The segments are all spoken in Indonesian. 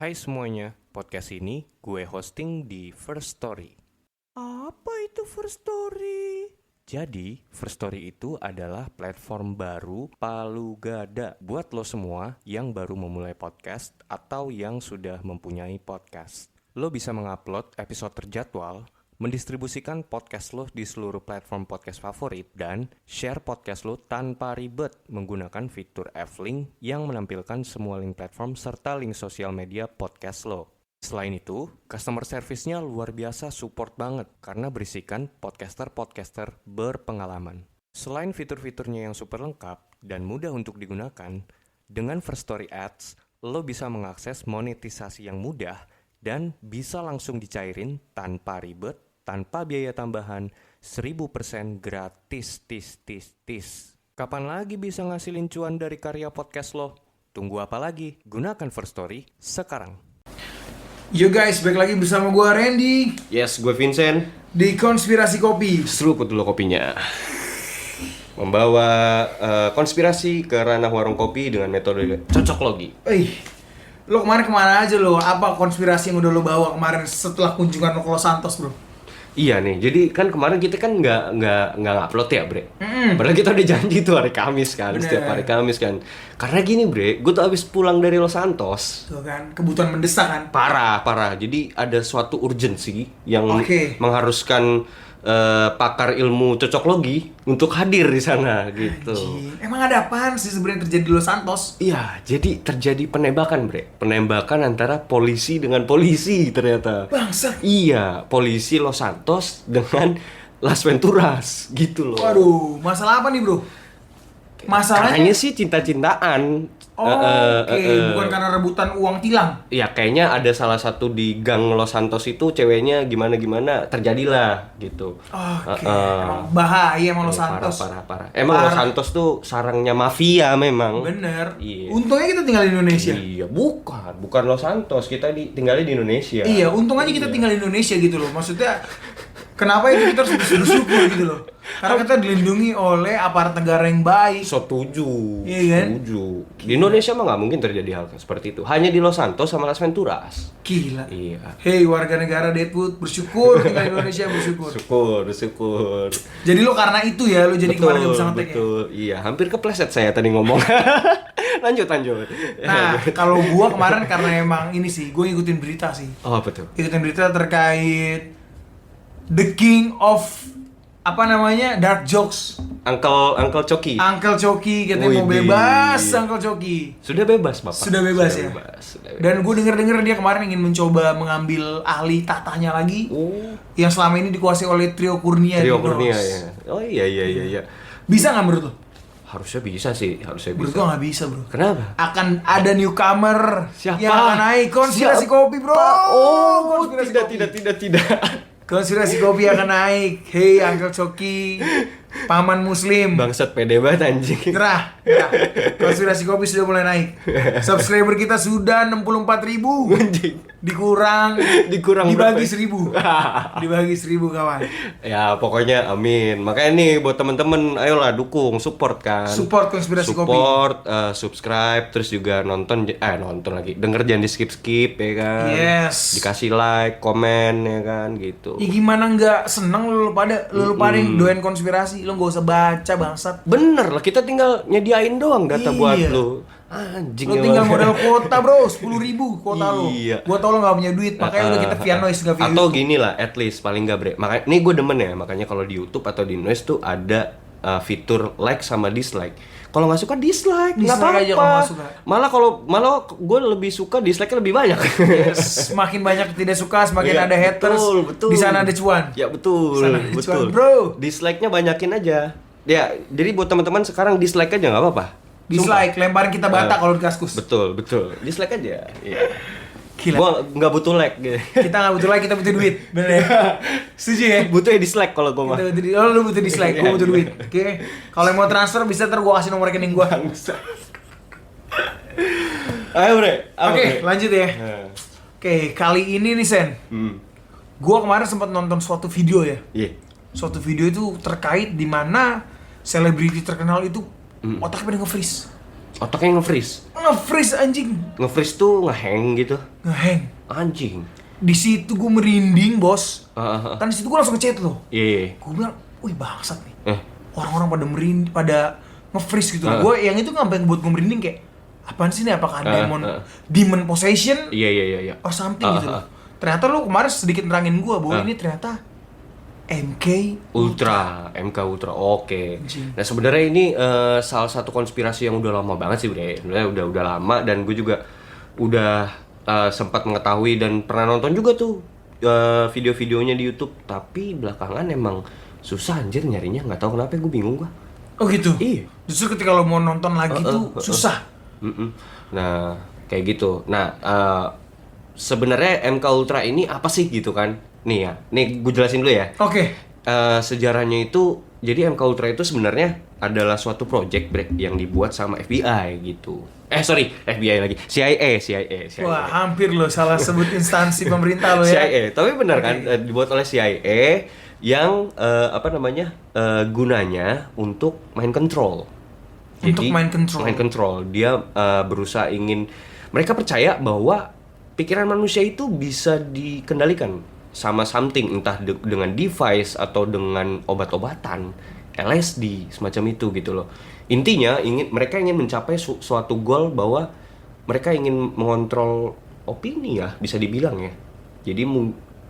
Hai semuanya, podcast ini gue hosting di First Story. Apa itu First Story? Jadi, First Story itu adalah platform baru palu gada buat lo semua yang baru memulai podcast atau yang sudah mempunyai podcast. Lo bisa mengupload episode terjadwal, mendistribusikan podcast lo di seluruh platform podcast favorit, dan share podcast lo tanpa ribet menggunakan fitur F-Link yang menampilkan semua link platform serta link sosial media podcast lo. Selain itu, customer service-nya luar biasa support banget karena berisikan podcaster-podcaster berpengalaman. Selain fitur-fiturnya yang super lengkap dan mudah untuk digunakan, dengan First Story Ads, lo bisa mengakses monetisasi yang mudah dan bisa langsung dicairin tanpa ribet, tanpa biaya tambahan, 1000% gratis, tis. Kapan lagi bisa ngasilin cuan dari karya podcast lo? Tunggu apa lagi? Gunakan First Story sekarang. Yo guys, balik lagi bersama gue Randy Yes, gue Vincent. di Konspirasi Kopi. Seruput dulu kopinya. Membawa konspirasi ke ranah warung kopi dengan metode cocok logi. Lo kemarin kemana aja lo? Apa konspirasi yang udah lo bawa kemarin setelah kunjungan lo ke Los Santos, bro? Iya nih, jadi kan kemarin kita kan nggak upload ya, Bre. Padahal kita udah janji tuh hari Kamis kan, setiap hari Kamis kan. Karena gini, Bre, gue tuh abis pulang dari Los Santos. Tuh kan, kebutuhan mendesak kan? Parah. Jadi ada suatu urgensi yang mengharuskan pakar ilmu cocok logi untuk hadir di sana gitu. Anjing. Emang ada apaan sih sebenarnya terjadi di Los Santos? Iya, jadi terjadi penembakan, Bre. Penembakan antara polisi dengan polisi ternyata. Bangsa. Iya, polisi Los Santos dengan Las Venturas gitu loh. Waduh, masalah apa nih, bro? Masalahnya Katanya sih cinta-cintaan. bukan karena rebutan uang tilang. Ya kayaknya ada salah satu di gang Los Santos itu ceweknya gimana terjadilah gitu. Emang bahaya emang Los Santos. Parah. Emang Los Santos tuh sarangnya mafia memang. Bener. Iya. Untungnya kita tinggal di Indonesia. Iya, bukan Los Santos, kita tinggalnya di Indonesia. Iya, untung aja kita tinggal di Indonesia gitu loh. Maksudnya kenapa itu kita harus bersyukur gitu loh. Karena kita dilindungi oleh aparat negara yang baik. Setuju. Iya kan? Setuju. Di Indonesia mah nggak mungkin terjadi hal seperti itu. Hanya di Los Santos sama Las Venturas. Gila. Iya. Hei warga negara Deadwood, bersyukur tinggal di Indonesia, bersyukur. Syukur. Jadi lo karena itu ya lo jadi kemarin gak bisa ngetek ya? Betul. Iya, hampir kepleset saya tadi ngomong. lanjut. Nah, kalau gua kemarin karena emang ini sih, gua ngikutin berita sih. Oh, betul. Ikutin berita terkait The King of dark jokes. Uncle Coki. Uncle Coki katanya mau bebas, Uncle Coki. Sudah bebas, Bapak. Sudah bebas ya. Sudah bebas. Dan gue denger dia kemarin ingin mencoba mengambil ahli tahtanya lagi. Yang selama ini dikuasai oleh Trio Kurnia. Trio Kurnia ya. Oh iya. Bisa nggak menurut lo? Harusnya bisa sih, Menurut gue nggak bisa, bro. Kenapa? Akan ada newcomer. Siapa? Yang akan naik konspirasi kopi, bro. Konspirasi kopi. Tidak. Konspirasi kopi akan naik. Hei Uncle Coki, paman muslim. Bangsat pede banget anjing. Gerah. Konspirasi kopi sudah mulai naik. Subscriber kita sudah 64.000. Anjing. Dikurang dibagi 1.000. Dibagi 1.000 kawan. Ya pokoknya amin. Makanya nih buat temen-temen, ayolah dukung, support kan. Support konspirasi kopi. Subscribe, terus juga nonton lagi. Denger jangan di skip ya kan. Yes. Dikasih like, komen ya kan gitu. Ya gimana nggak seneng lu pada yang doain konspirasi, lu nggak usah baca bangsat. Bener lah, kita tinggal nyediain doang data buat Iya. lu. Anjing Lu ya, tinggal Bang. modal kuota bro, 10.000 kuota lu. Iya. Gua tau lu gak punya duit, makanya udah kita via Noise gak via Atau YouTube. gini lah, at least paling gak, Bre. Makanya nih gue demen ya, makanya kalau di YouTube atau di Noise tuh ada fitur like sama dislike. Kalau nggak suka dislike, nggak Dislike aja kalau apa-apa. nggak suka. Malah gue lebih suka dislike-nya lebih banyak. Semakin banyak tidak suka, semakin ada haters. Betul. Di sana ada cuan. Ya betul, Sana ada betul. cuan, bro. Dislike-nya banyakin aja. Ya, jadi buat teman-teman sekarang dislike aja nggak apa-apa. Dislike, lemparin kita bata kalau di kaskus. Betul. Dislike aja. Iya. Gila. Gua nggak butuh like gitu. Kita gak butuh like, kita butuh duit. Bener ya? Setuju ya? Butuh ya dislike kalau gua mah. Lu butuh dislike, gua butuh duit. Oke. Kalau yang mau transfer bisa ntar gua kasih nomor rekening gua. Ayo, Bre. Oke, lanjut ya. Oke, kali ini nih Sen. Gua kemarin sempat nonton suatu video ya. Iya. Suatu video itu terkait di mana selebriti terkenal itu otaknya pada nge-freeze. Otaknya nge-freeze. nge-freeze anjing. Nge-freeze tuh ngehang gitu. Ngehang. Anjing. Di situ gue merinding, Bos. Heeh. Kan di situ gue langsung ngechat lo. Iya. Gue bilang, "Wih, bangsat nih." Eh. Orang-orang pada merinding, pada nge-freeze gitu. Gue yang itu ngapain buat gue merinding kayak apaan sih nih, apakah demon possession Iya. or something gitu loh. Ternyata lu kemarin sedikit nerangin gue bahwa ini ternyata MK MK Ultra, oke. Anjing. Nah sebenarnya ini salah satu konspirasi yang udah lama banget sih Bre. Sebenarnya udah lama dan gue juga udah sempat mengetahui dan pernah nonton juga tuh video-videonya di YouTube. Tapi belakangan emang susah anjir nyarinya, nggak tahu kenapa, gue bingung gua. Oh gitu? Iya. Justru ketika lo mau nonton lagi tuh susah? Nah kayak gitu. Nah sebenarnya MK Ultra ini apa sih gitu kan? Nih ya, nih gue jelasin dulu ya. Oke. Sejarahnya itu, jadi MK Ultra itu sebenarnya adalah suatu project yang dibuat sama FBI gitu. FBI lagi, CIA. Wah, hampir lo salah sebut instansi pemerintah lo ya. CIA, tapi benar kan, dibuat oleh CIA yang gunanya untuk mind control. Untuk Jadi, mind control. Dia berusaha mereka percaya bahwa pikiran manusia itu bisa dikendalikan sama something, entah dengan device atau dengan obat-obatan, LSD, semacam itu gitu loh. Intinya mereka ingin mencapai suatu goal bahwa mereka ingin mengontrol opini ya, bisa dibilang ya. Jadi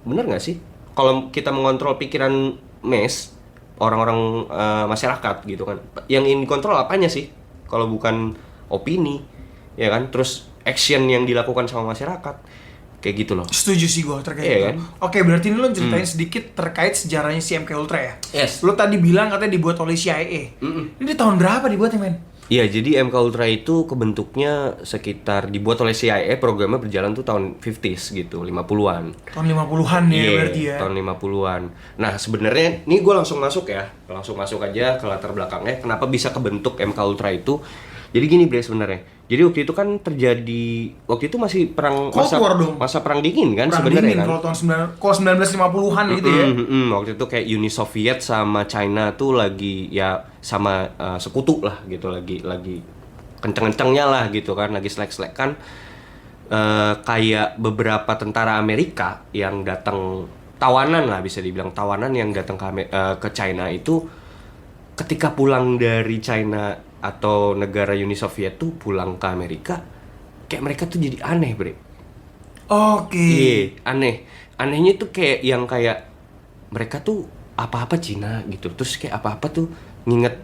benar nggak sih kalau kita mengontrol pikiran orang-orang masyarakat gitu kan? Yang ingin dikontrol apanya sih? Kalau bukan opini, ya kan? Terus action yang dilakukan sama masyarakat. Kayak gitu loh. Setuju sih gue terkait Iya, itu. kan? Oke, berarti ini lo ceritain sedikit terkait sejarahnya si MK Ultra ya? Yes. Lo tadi bilang katanya dibuat oleh CIA. Ini tahun berapa dibuatnya, men? Iya, jadi MK Ultra itu kebentuknya sekitar dibuat oleh CIA, programnya berjalan tuh tahun 50s gitu, 50-an. Tahun 50-an ya berarti ya? Tahun 50-an. Nah, sebenarnya nih gue langsung masuk aja ke latar belakangnya, kenapa bisa kebentuk MK Ultra itu. Jadi gini Bre sebenarnya. Jadi waktu itu kan waktu itu masih masa perang dingin kan sebenarnya kan. Kalau 1950-an gitu ya. Waktu itu kayak Uni Soviet sama China tuh lagi ya sama sekutu lah gitu, lagi kenceng-kencengnya lah gitu kan, lagi selek-selek kan. Kayak beberapa tentara Amerika yang datang tawanan lah, bisa dibilang tawanan yang datang ke China itu ketika pulang dari China atau negara Uni Soviet tuh pulang ke Amerika, kayak mereka tuh jadi aneh Bre. Oke. Iya, anehnya tuh kayak mereka tuh apa-apa Cina gitu, terus kayak apa-apa tuh nginget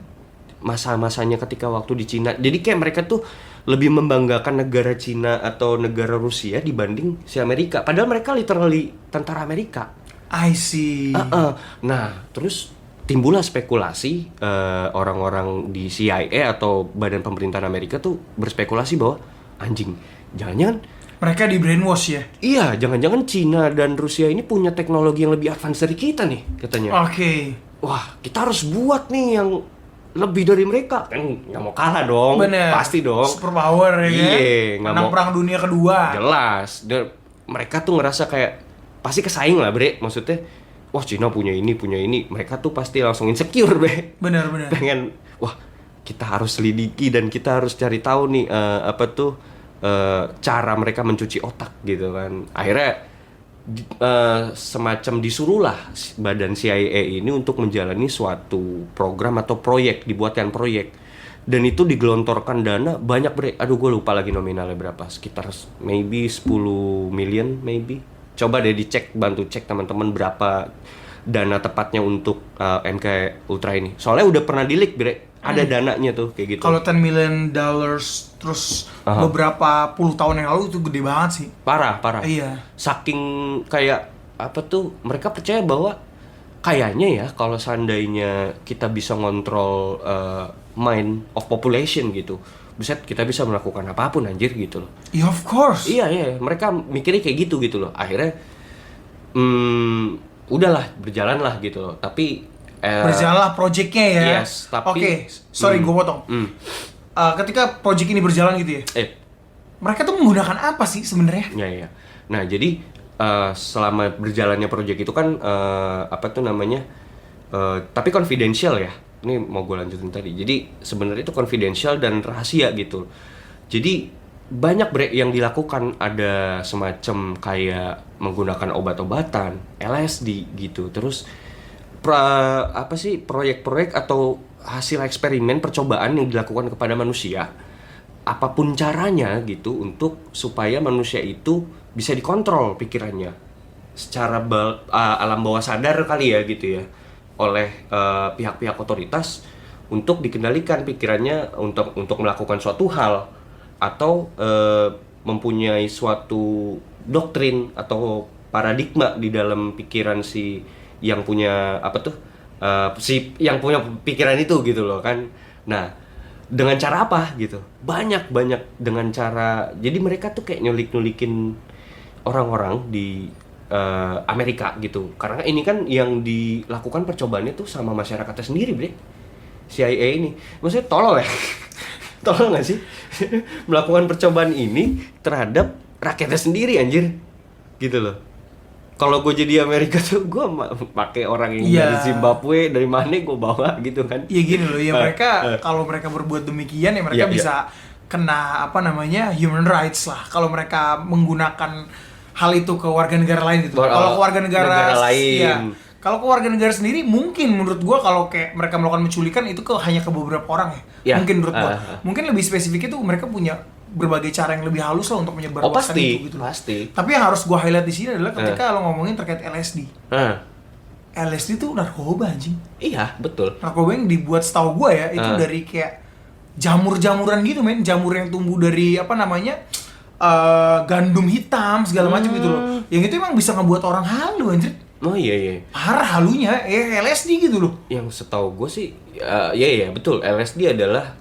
masa-masanya ketika waktu di Cina. Jadi kayak mereka tuh lebih membanggakan negara Cina atau negara Rusia dibanding si Amerika, padahal mereka literally tentara Amerika. I see. Nah, terus timbullah spekulasi, orang-orang di CIA atau badan pemerintahan Amerika tuh berspekulasi bahwa anjing, jangan-jangan mereka di brainwash ya? Iya, jangan-jangan Cina dan Rusia ini punya teknologi yang lebih advance dari kita nih, katanya. Oke. Wah, kita harus buat nih yang lebih dari mereka. Kan nggak mau kalah dong. Bener. Pasti dong. Superpower ya kan? Iya, nggak mau. Perang dunia kedua. Jelas. Dan mereka tuh ngerasa kayak pasti kesaing lah Bre, maksudnya. Wah, Cina punya ini, mereka tuh pasti langsung insecure, Bre. Benar. Pengen, wah, kita harus selidiki dan kita harus cari tahu nih cara mereka mencuci otak gitu kan. Akhirnya semacam disuruhlah badan CIA ini untuk menjalani suatu program atau dibuatkan proyek. Dan itu digelontorkan dana banyak Bre. Aduh, gue lupa lagi nominalnya berapa. Sekitar maybe 10 million maybe. Coba deh bantu cek teman-teman berapa dana tepatnya untuk MK Ultra ini. Soalnya udah pernah di-leak, Bre. Ada dananya tuh kayak gitu. Kalau $10 million terus beberapa puluh tahun yang lalu itu gede banget sih. Parah. Iya. Saking kayak mereka percaya bahwa kayaknya ya kalau seandainya kita bisa ngontrol mind of population gitu, buset, kita bisa melakukan apapun anjir gitu loh. Yeah, of course. Iya, mereka mikirnya kayak gitu loh. Akhirnya udahlah, berjalanlah gitu loh. Tapi berjalanlah projectnya ya. Yes, tapi Oke, sorry gue potong. Ketika project ini berjalan gitu ya. Mereka tuh menggunakan apa sih sebenarnya? Iya. Nah, jadi selama berjalannya project itu kan tapi confidential ya. Ini mau gue lanjutin tadi. Jadi sebenarnya itu confidential dan rahasia gitu. Jadi banyak bre yang dilakukan, ada semacam kayak menggunakan obat-obatan, LSD gitu. Terus proyek-proyek atau hasil eksperimen percobaan yang dilakukan kepada manusia. Apapun caranya gitu untuk supaya manusia itu bisa dikontrol pikirannya secara alam bawah sadar kali ya gitu ya, oleh pihak-pihak otoritas untuk dikendalikan pikirannya untuk melakukan suatu hal atau mempunyai suatu doktrin atau paradigma di dalam pikiran si yang punya si yang punya pikiran itu gitu loh kan. Nah, dengan cara apa gitu? Banyak dengan cara, jadi mereka tuh kayak nyulikin orang-orang di Amerika gitu. Karena ini kan yang dilakukan percobaannya tuh sama masyarakatnya sendiri, Bre. CIA ini. Maksudnya tolol ya. Tolol nggak sih melakukan percobaan ini terhadap rakyatnya sendiri anjir gitu loh. Kalau gue jadi Amerika tuh gue pakai orang yang dari Zimbabwe, dari mana gue bawa gitu kan. Iya gini loh ya, mereka kalau mereka berbuat demikian ya mereka bisa kena human rights lah kalau mereka menggunakan hal itu ke warga negara lain gitu. Kalau ke warga negara lain. Ya, kalau ke warga negara sendiri mungkin menurut gua kalau kayak mereka melakukan penculikan itu hanya ke beberapa orang ya. Mungkin menurut gua. Mungkin lebih spesifiknya tuh mereka punya berbagai cara yang lebih halus lah untuk menyebarluaskan itu gitu. Pasti. Tapi yang harus gua highlight di sini adalah ketika lo ngomongin terkait LSD. LSD tuh narkoba anjing. Iya, betul. Narkoba yang dibuat setahu gua ya itu dari kayak jamur-jamuran gitu men, jamur yang tumbuh dari gandum hitam segala macam gitu loh. Yang itu emang bisa ngebuat orang halu anjir. Oh iya. Parah halunya, LSD gitu loh. Yang setahu gue sih, iya betul. LSD adalah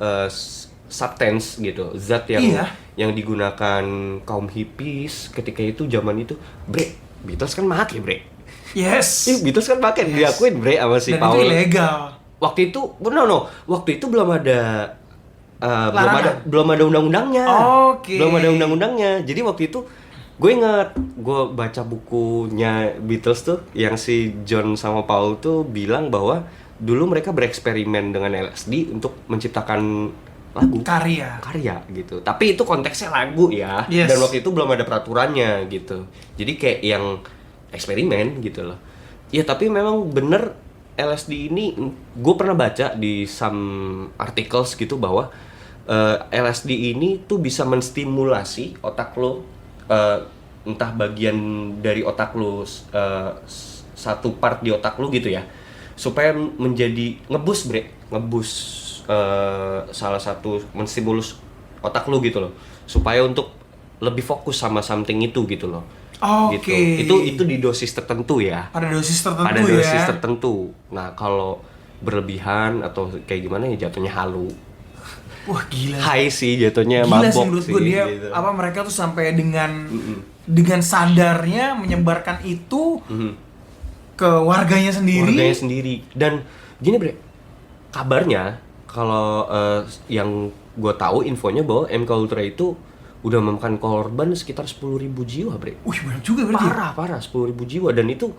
substance gitu, zat yang digunakan kaum hippies ketika itu zaman itu. Bre, Beatles kan make bre. Yes. Beatles kan pakai, diakuin bre sama si Paul. Dan itu ilegal. Waktu itu, waktu itu belum ada undang-undangnya. Belum ada undang-undangnya. Jadi waktu itu gue ingat, gue baca bukunya Beatles tuh yang si John sama Paul tuh bilang bahwa dulu mereka bereksperimen dengan LSD untuk menciptakan lagu karya gitu. Tapi itu konteksnya lagu ya. Dan waktu itu belum ada peraturannya gitu. Jadi kayak yang eksperimen gitu loh. Ya tapi memang bener LSD ini, gue pernah baca di some articles gitu bahwa LSD ini tuh bisa menstimulasi otak lo, entah bagian dari otak lo, satu part di otak lo gitu ya, supaya menjadi ngebus salah satu menstimulus otak lo gitu loh, supaya untuk lebih fokus sama something itu gitu loh. Gitu. Itu di dosis tertentu ya. Pada dosis tertentu. Nah, kalau berlebihan atau kayak gimana ya jatuhnya halu. Wah gila. High sih jatuhnya, mabok sih. Menurut gue dia gitu. Mereka tuh sampai dengan sadarnya menyebarkan itu ke warganya sendiri. Dan gini bre, kabarnya kalau yang gue tahu infonya bahwa MK Ultra itu udah memakan korban sekitar 10.000 jiwa bre. Wih banyak juga berarti. Parah 10.000 jiwa, dan itu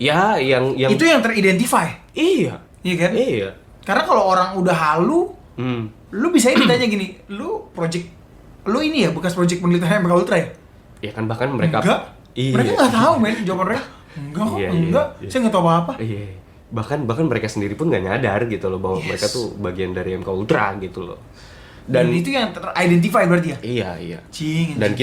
ya yang itu yang teridentify. Iya kan? Iya. Karena kalau orang udah halu, lu bisa ditanya gini, lu ini ya bekas project penelitian MK Ultra ya? Ya kan, bahkan mereka mereka nggak tahu men, jawaban mereka enggak. Saya nggak tahu apa-apa. Iya. Bahkan mereka sendiri pun nggak nyadar gitu loh bahwa mereka tuh bagian dari MK Ultra gitu loh. Dan itu yang ter-identify berarti ya? Iya. Cing. Dan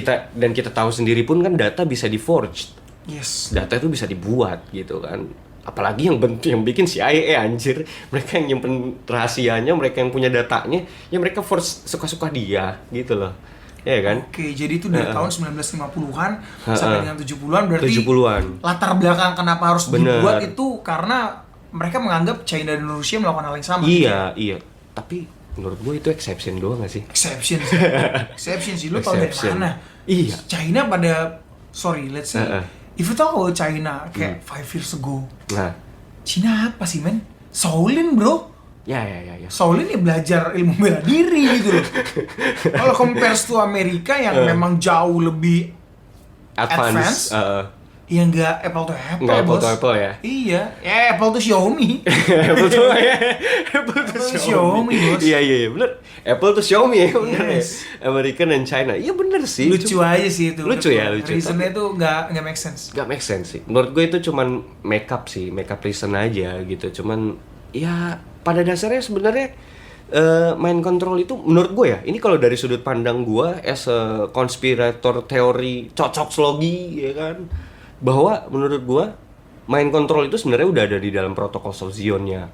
kita tahu sendiri pun kan data bisa di-forged. Yes. Data itu bisa dibuat gitu kan. Apalagi yang bikin CIA anjir. Mereka yang nyimpen rahasianya, mereka yang punya datanya, ya mereka force suka-suka dia gitu loh. Iya kan? Oke, jadi itu dari tahun 1950-an sampai dengan 70-an berarti 70-an. Latar belakang kenapa harus dibuat itu karena mereka menganggap China dan Rusia melakukan hal yang sama. Iya. Tapi menurut gue itu exception doang gak sih? Exception sih. Lu tau dari mana? Iya. China let's say if you talk about China kayak 5 years ago, China apa sih men? Shaolin bro. Ya. Shaolin ya belajar ilmu bela diri gitu loh. Kalau compares to Amerika yang memang jauh lebih advance, Ya nggak apple to apple, Nggak apple bos. to apple ya? Iya, ya apple to Xiaomi. Apple tuh Apple tuh Apple Xiaomi. Xiaomi, bos. Iya bener. Apple tuh Xiaomi ya bener Yes. ya. American dan China. Iya bener sih. Lucu aja sih itu. Lucu ya, lucu. Reasonnya tuh nggak make sense. Gak make sense sih. Menurut gue itu cuman makeup sih, makeup reason aja gitu. Cuman ya pada dasarnya sebenarnya mind control itu menurut gue ya. Ini kalau dari sudut pandang gue as a konspirator teori cocok slogi ya kan. Bahwa menurut gue mind control itu sebenarnya udah ada di dalam protokol Zionnya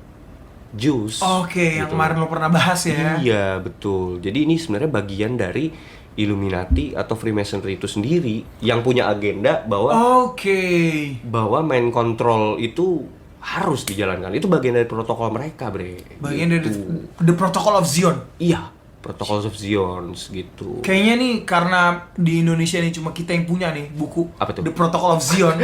Jews. Oke, yang gitu. kemarin lo pernah bahas ya. Iya betul. Jadi ini sebenarnya bagian dari Illuminati atau Freemasonry itu sendiri yang punya agenda bahwa bahwa mind control itu harus dijalankan. Itu bagian dari protokol mereka, bre. Bagian gitu. dari the protocol of Zion. Iya, protocol of Zion gitu. Kayaknya nih karena di Indonesia nih cuma kita yang punya nih buku Apa tuh? The Protocol of Zion.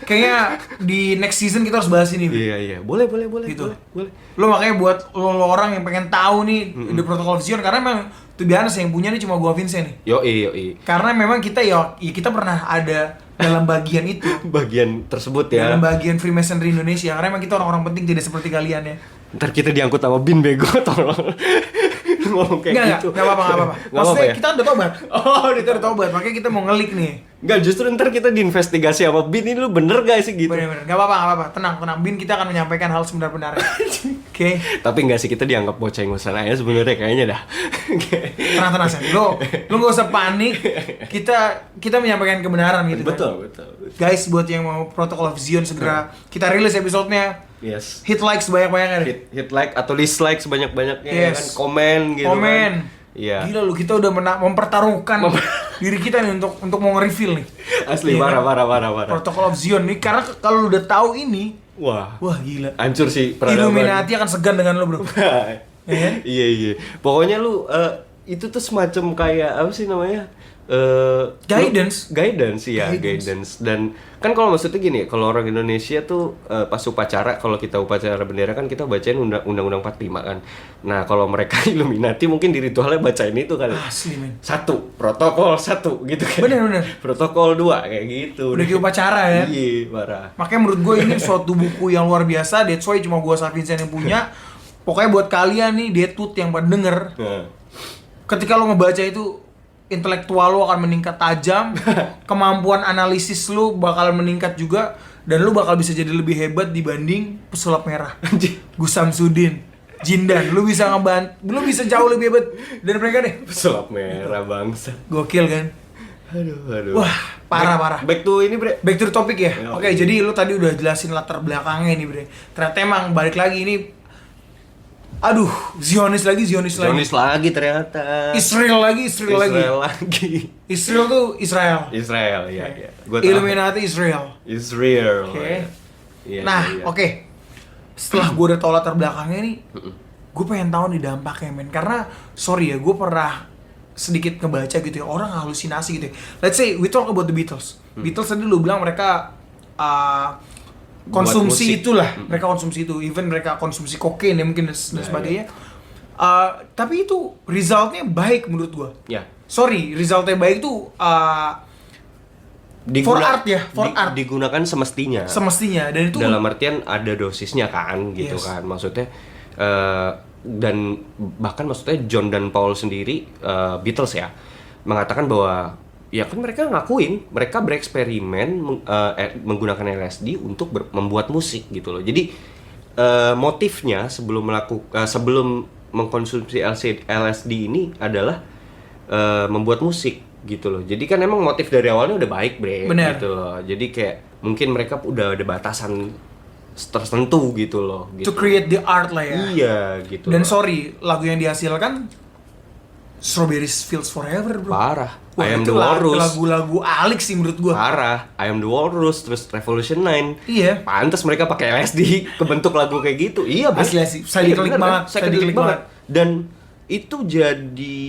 Kayaknya di next season kita harus bahas ini. Iya. Boleh. Gitu. Boleh. Lo makanya buat lo orang yang pengen tahu nih The Protocol of Zion, karena memang tuh biasa yang punya nih cuma gua Vincent nih. Yoi. Karena memang kita ya kita pernah ada dalam bagian itu. Bagian tersebut ya. Dalam bagian Freemasonry Indonesia. Karena memang kita orang-orang penting tidak seperti kalian ya. Ntar kita diangkut sama bin bego tolong. Ngomong kayak gitu. Enggak apa-apa. Nggak Maksudnya apa-apa ya? kita udah tobat. Kita udah tobat, makanya kita mau ngelik nih. Enggak, justru ntar kita diinvestigasi sama bin ini lu bener gak sih gitu. Bener-bener, gak apa-apa. Tenang. Bin kita akan menyampaikan hal sebenar-benarnya. Oke. Tapi enggak sih, kita dianggap boceng-bocengan aja sebenarnya kayaknya dah. Tenang Sen. Lo gak usah panik. Kita menyampaikan kebenaran gitu. Betul. Guys, buat yang mau Protocol of Zion segera kita rilis episode-nya. Yes. Hit like sebanyak-banyaknya deh. Hit like atau dislike sebanyak-banyaknya ya Yes. kan, komen gitu Komen. kan. Iya. Gila lu, kita udah mempertaruhkan diri kita nih untuk mau nge-reveal nih. Asli Iya kan? parah. Protocol of Zion nih, karena kalau lu udah tahu ini, Wah, gila. hancur sih peradaban. Illuminati akan segan dengan lu, bro. Ya kan? Iya. Pokoknya lu itu tuh semacam kayak apa sih namanya? Guidance. Guidance. Dan kan kalau maksudnya gini, kalau orang Indonesia tuh pas upacara, kalau kita upacara bendera kan kita bacain undang-undang 45 kan. Nah, kalau mereka Illuminati mungkin di ritualnya bacain itu kali. Asli, men. 1, protokol 1 gitu kan. Bener. Protokol 2 kayak gitu. Udah kayak upacara ya. Iya, parah. Makanya menurut gue ini suatu buku yang luar biasa. That's why cuma gue sama Vincent yang punya. Pokoknya buat kalian nih, Detut yang pada denger, Nah. ketika lo ngebaca itu, intelektual lo akan meningkat tajam, kemampuan analisis lo bakalan meningkat juga, dan lo bakal bisa jadi lebih hebat dibanding pesulap merah. Gus Samsudin, Jindan, lo bisa jauh lebih hebat dari mereka deh. Pesulap merah bangsa. Gokil kan? Aduh. Wah, parah. Back to ini, Bre. Back to the topic ya. Ya, Oke, jadi lo tadi udah jelasin latar belakangnya nih, Bre. Ternyata emang balik lagi ini, aduh, Zionis lagi. Zionis lagi ternyata. Israel lagi. lagi. Israel tuh Israel. Israel, iya. Gua tahu. Illuminati Israel. Israel. Oke. Iya, Nah, iya. oke. Setelah gue udah tau latar belakangnya nih, gue pengen tahu nih dampaknya, men. Karena, sorry ya, gue pernah sedikit ngebaca gitu ya, orang halusinasi gitu ya. Let's say, we talk about the Beatles. Beatles tadi lu bilang mereka konsumsi musik. itulah, mereka konsumsi itu. Even mereka konsumsi kokain ya mungkin dan sebagainya. Tapi itu resultnya baik menurut gue. Ya. Sorry, resultnya baik tuh for art ya, for art. Digunakan semestinya. Semestinya, dan itu Dalam artian ada dosisnya kan, gitu Yes. kan. Maksudnya dan bahkan maksudnya John dan Paul sendiri Beatles ya mengatakan bahwa ya kan mereka ngakuin mereka bereksperimen menggunakan LSD untuk membuat musik gitu loh. Jadi motifnya sebelum mengkonsumsi LSD ini adalah membuat musik gitu loh. Jadi kan emang motif dari awalnya udah baik, Bre. Bener. Gitu loh. Jadi kayak mungkin mereka udah ada batasan tertentu gitu loh. Gitu. to create the art lah ya. Iya gitu. Dan loh. sorry, lagu yang dihasilkan Strawberries Fields Forever, bro. Parah. Wah, I Am itu The Walrus. lagu-lagu alik sih menurut gua. Parah. I Am The Walrus, terus Revolution 9. Iya. Pantes mereka pakai LSD kebentuk lagu kayak gitu. Iya, Bro. Asli, psychedelic Iya, bener, banget, kan? Psychedelic psychedelic banget. Dan itu jadi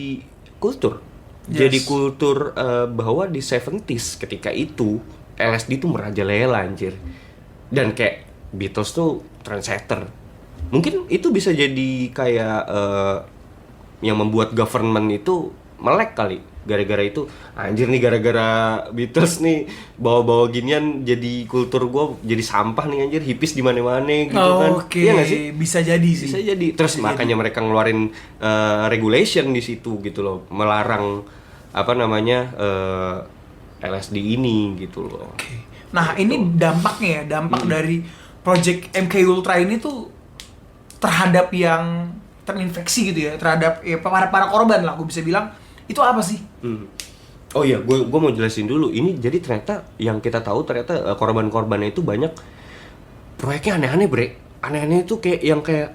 kultur. Yes. Jadi kultur bahwa di 70s ketika itu LSD tuh merajalela anjir. Dan kayak Beatles tuh trendsetter. Mungkin itu bisa jadi kayak yang membuat government itu melek kali. gara-gara itu anjir nih, gara-gara Beatles nih bawa-bawa ginian jadi kultur gue jadi sampah nih anjir, hippies di mana-mana gitu kan. Iya nggak sih? Bisa jadi sih. Bisa jadi. Terus bisa makanya jadi. Mereka ngeluarin regulation di situ gitu loh, melarang apa namanya LSD ini gitu loh. Nah ini dampaknya ya, dampak dari project MK Ultra ini tuh terhadap yang terinfeksi gitu ya, terhadap ya, para korban lah, gue bisa bilang itu apa sih? Oh iya, gue mau jelasin dulu. Ini jadi ternyata yang kita tahu ternyata korban-korbannya itu banyak proyeknya aneh-aneh, bre. Aneh-aneh itu kayak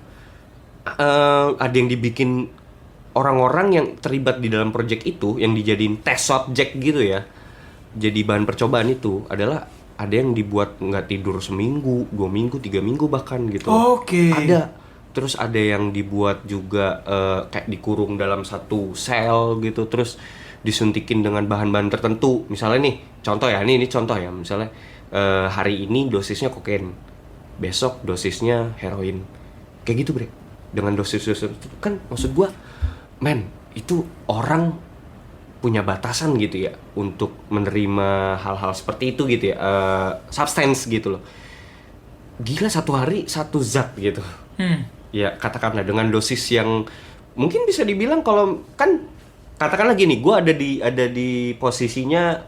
ada yang dibikin orang-orang yang terlibat di dalam project itu, yang dijadiin test subject gitu ya. Jadi bahan percobaan itu adalah ada yang dibuat nggak tidur seminggu, 2 minggu, 3 minggu bahkan gitu. Ada. Terus ada yang dibuat juga kayak dikurung dalam satu sel gitu, terus disuntikin dengan bahan-bahan tertentu. Misalnya nih, contoh ya, ini contoh ya, misalnya hari ini dosisnya kokain, besok dosisnya heroin, kayak gitu bre. Dengan dosis itu kan maksud gua, men, itu orang punya batasan gitu ya untuk menerima hal-hal seperti itu gitu ya, substance gitu loh. Gila, satu hari satu zat gitu. Ya katakanlah dengan dosis yang mungkin bisa dibilang, kalau kan katakanlah gini, gue ada di posisinya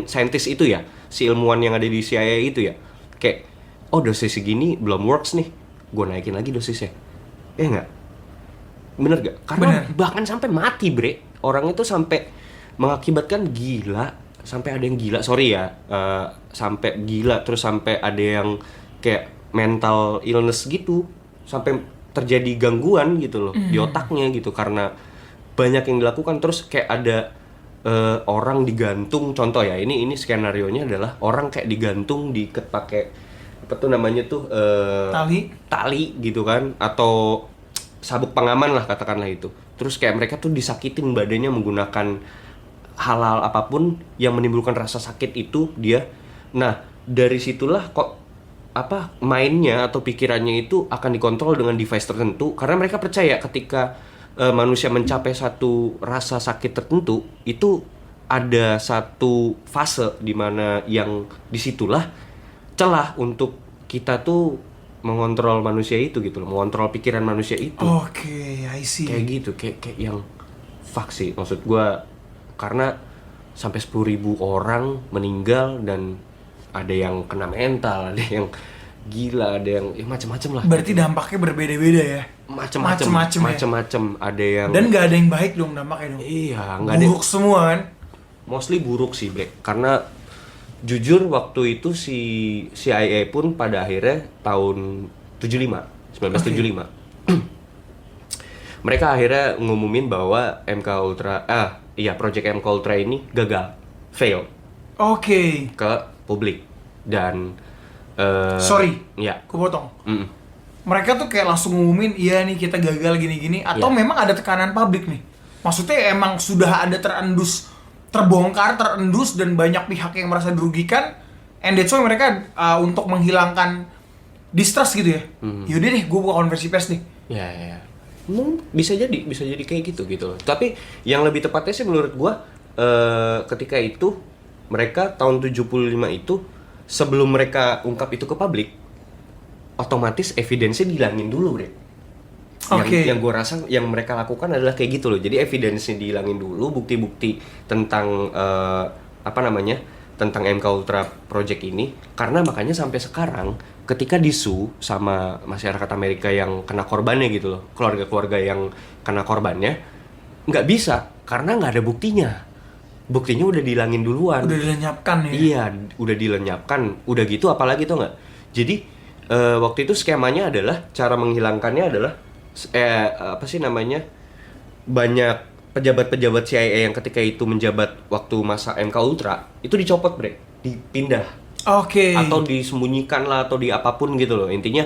saintis itu ya, si ilmuwan yang ada di CIA itu ya, kayak oh dosis segini belum works nih, gue naikin lagi dosisnya, nggak, bener gak? Karena bahkan sampai mati bre, orang itu sampai mengakibatkan gila, sampai ada yang gila, sorry ya, sampai gila, terus sampai ada yang kayak mental illness gitu, sampai terjadi gangguan gitu loh di otaknya gitu karena banyak yang dilakukan. Terus kayak ada orang digantung, contoh ya, ini skenarionya adalah orang kayak digantung diikat pakai apa tuh namanya tuh tali gitu kan, atau sabuk pengaman lah katakanlah itu. Terus kayak mereka tuh disakitin badannya menggunakan hal-hal apapun yang menimbulkan rasa sakit itu dia. Nah dari situlah kok mainnya atau pikirannya itu akan dikontrol dengan device tertentu, karena mereka percaya ketika manusia mencapai satu rasa sakit tertentu itu ada satu fase di mana yang disitulah celah untuk kita tuh mengontrol manusia itu gitu loh, mengontrol pikiran manusia itu. I see. Kayak gitu, kayak yang fuck sih maksud gua, karena sampai 10.000 orang meninggal dan ada yang kena mental, ada yang gila, ada yang macam-macam lah. Berarti dampaknya berbeda-beda ya? Macam-macam. Ada yang dan nggak ada yang baik dong dampaknya dong. Iya, nggak ada. Buruk semua kan? Mostly buruk sih, Black. Karena jujur waktu itu si CIA pun pada akhirnya tahun 1975. Mereka akhirnya ngumumin bahwa Project MK Ultra ini gagal, fail. Ke publik. Dan sorry, ya, aku potong. Mereka tuh kayak langsung ngumumin, iya nih kita gagal gini-gini, atau memang ada tekanan publik nih? Maksudnya emang sudah ada terbongkar, terendus, dan banyak pihak yang merasa dirugikan, and that's why mereka untuk menghilangkan distrust gitu ya? Yaudah deh, gue buka konversi pers nih. Ya. Bisa jadi kayak gitu. Tapi yang lebih tepatnya sih menurut gue, ketika itu mereka tahun 75 itu, sebelum mereka ungkap itu ke publik, otomatis evidence-nya dihilangin dulu, Bre. Yang gue rasa yang mereka lakukan adalah kayak gitu loh. Jadi evidence-nya dihilangin dulu, bukti-bukti tentang tentang MK Ultra Project ini. Karena makanya sampai sekarang ketika disu sama masyarakat Amerika yang kena korbannya gitu loh, keluarga-keluarga yang kena korbannya, nggak bisa karena nggak ada buktinya. Buktinya udah dihilangin duluan. Udah dilenyapkan ya? Iya, udah dilenyapkan. Udah gitu apalagi tuh nggak? Jadi waktu itu skemanya adalah, cara menghilangkannya adalah banyak pejabat-pejabat CIA yang ketika itu menjabat waktu masa MK Ultra itu dicopot, Bre, dipindah. Atau disembunyikan lah, atau di apapun gitu loh. Intinya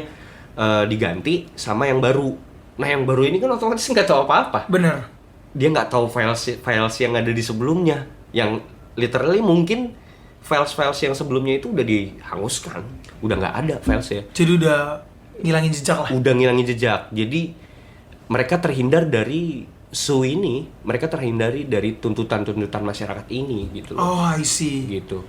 diganti sama yang baru. Nah yang baru ini kan otomatis nggak tahu apa-apa. Bener. Dia nggak tahu files yang ada di sebelumnya, yang literally mungkin files yang sebelumnya itu udah dihanguskan, udah nggak ada filesnya. Jadi udah ngilangin jejak lah. Udah ngilangin jejak. Jadi mereka terhindar dari Su ini mereka terhindari dari tuntutan-tuntutan masyarakat ini gitu loh. Oh, I see. Gitu.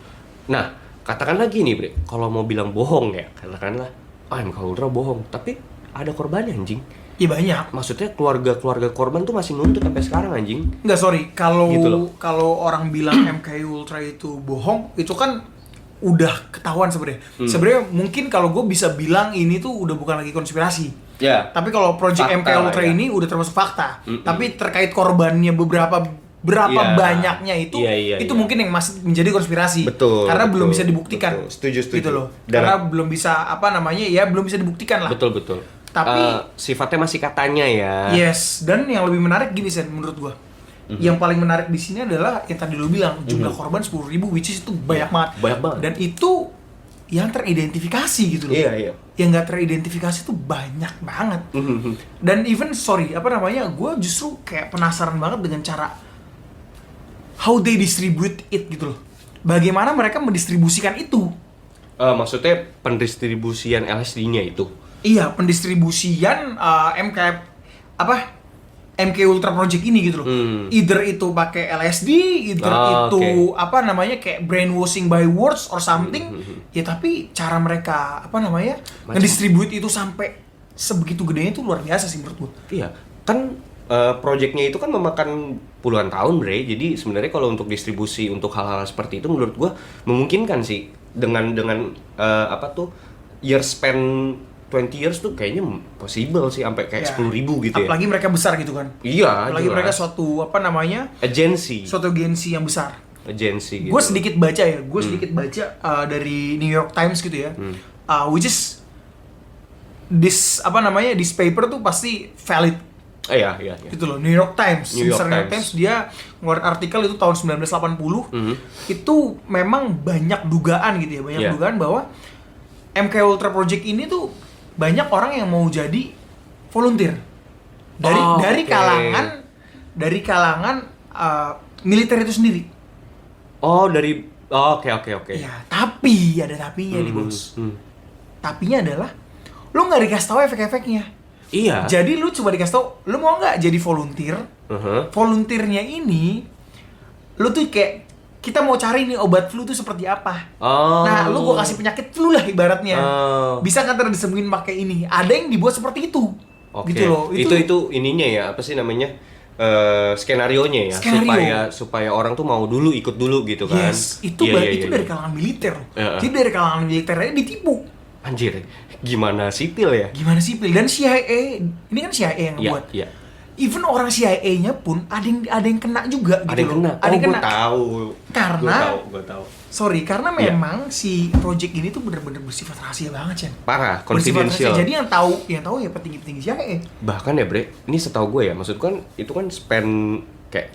Nah, katakanlah gini, Bre. Kalau mau bilang bohong ya, katakanlah MK Ultra bohong, tapi ada korbannya anjing. Iya banyak. Maksudnya keluarga korban tuh masih nuntut sampai sekarang anjing. Enggak, sorry. Kalau Gitu kalau orang bilang MK Ultra itu bohong, itu kan udah ketahuan sebenarnya. Sebenarnya mungkin kalau gue bisa bilang ini tuh udah bukan lagi konspirasi. Ya. Tapi kalau Project Fakta MK Ultra ya. ini udah termasuk fakta. Tapi terkait korbannya berapa Iya. banyaknya itu Iya. mungkin yang masih menjadi konspirasi. Betul, Karena belum betul, bisa dibuktikan. betul. Setuju. Gitu loh. Dan- Karena belum bisa belum bisa dibuktikan lah. Betul. Tapi- sifatnya masih katanya ya. Yes, dan yang lebih menarik gini Sen, menurut gua. Yang paling menarik di sini adalah yang tadi lu bilang, jumlah korban 10.000, which is itu banyak banget. Banyak banget. Dan itu yang teridentifikasi gitu loh. Iya. Yang nggak teridentifikasi tuh banyak banget. Dan even gue justru kayak penasaran banget dengan cara how they distribute it gitu loh. Bagaimana mereka mendistribusikan itu? Maksudnya pendistribusian LSD-nya itu. Iya, pendistribusian MK Ultra Project ini gitu loh. Either itu pakai LSD, either itu kayak brainwashing by words or something. Ya tapi cara mereka ngedistribute itu sampai sebegitu gedenya itu luar biasa sih menurut gua. Iya, kan projectnya itu kan memakan puluhan tahun, Bre. Jadi sebenarnya kalau untuk distribusi untuk hal-hal seperti itu menurut gua memungkinkan sih dengan year span 20 years tuh kayaknya possible sih sampai kayak 10.000 gitu ya. Apalagi mereka besar gitu kan. Iya, Apalagi jelas. mereka suatu agensi yang besar. gitu. Gue sedikit baca dari New York Times gitu ya. Which is this paper tuh pasti valid. Iya. Gitu loh, New York Times. New York New York Times dia ngeluarin artikel itu tahun 1980. Itu memang banyak dugaan gitu ya, dugaan bahwa MK Ultra Project ini tuh banyak orang yang mau jadi volunteer dari kalangan militer itu sendiri. Oke. Ya, tapi ada tapinya nih bos. Tapinya adalah lu nggak dikasih tahu efek-efeknya. Iya. Jadi lu cuma dikasih tahu, lu mau nggak jadi volunteer? Volunteernya ini, lu tuh kayak kita mau cari nih obat flu tuh seperti apa. Nah, lu gua kasih penyakit flu lah ibaratnya. Bisa kan disembuhin pakai ini. Ada yang dibuat seperti itu. Oke. Gitu loh. Itu ininya ya, apa sih namanya? Skenarionya ya, supaya orang tuh mau dulu ikut dulu gitu kan. Yes, itu dari kalangan militer. Jadi dari kalangan militernya ditipu. Anjir, gimana sipil ya? Dan CIA, ini kan CIA yang ngebuat. Iya. Even orang CIA-nya pun ada yang kena juga gitu. Ada yang kena. Gue tahu. Gue tahu. Sorry, karena memang si project ini tuh bener-bener bersifat rahasia banget, Chen. Parah, confidential. Jadi yang tahu ya petinggi-petinggi CIA. Bahkan ya, Bre, ini setahu gue ya, maksud kan itu kan span kayak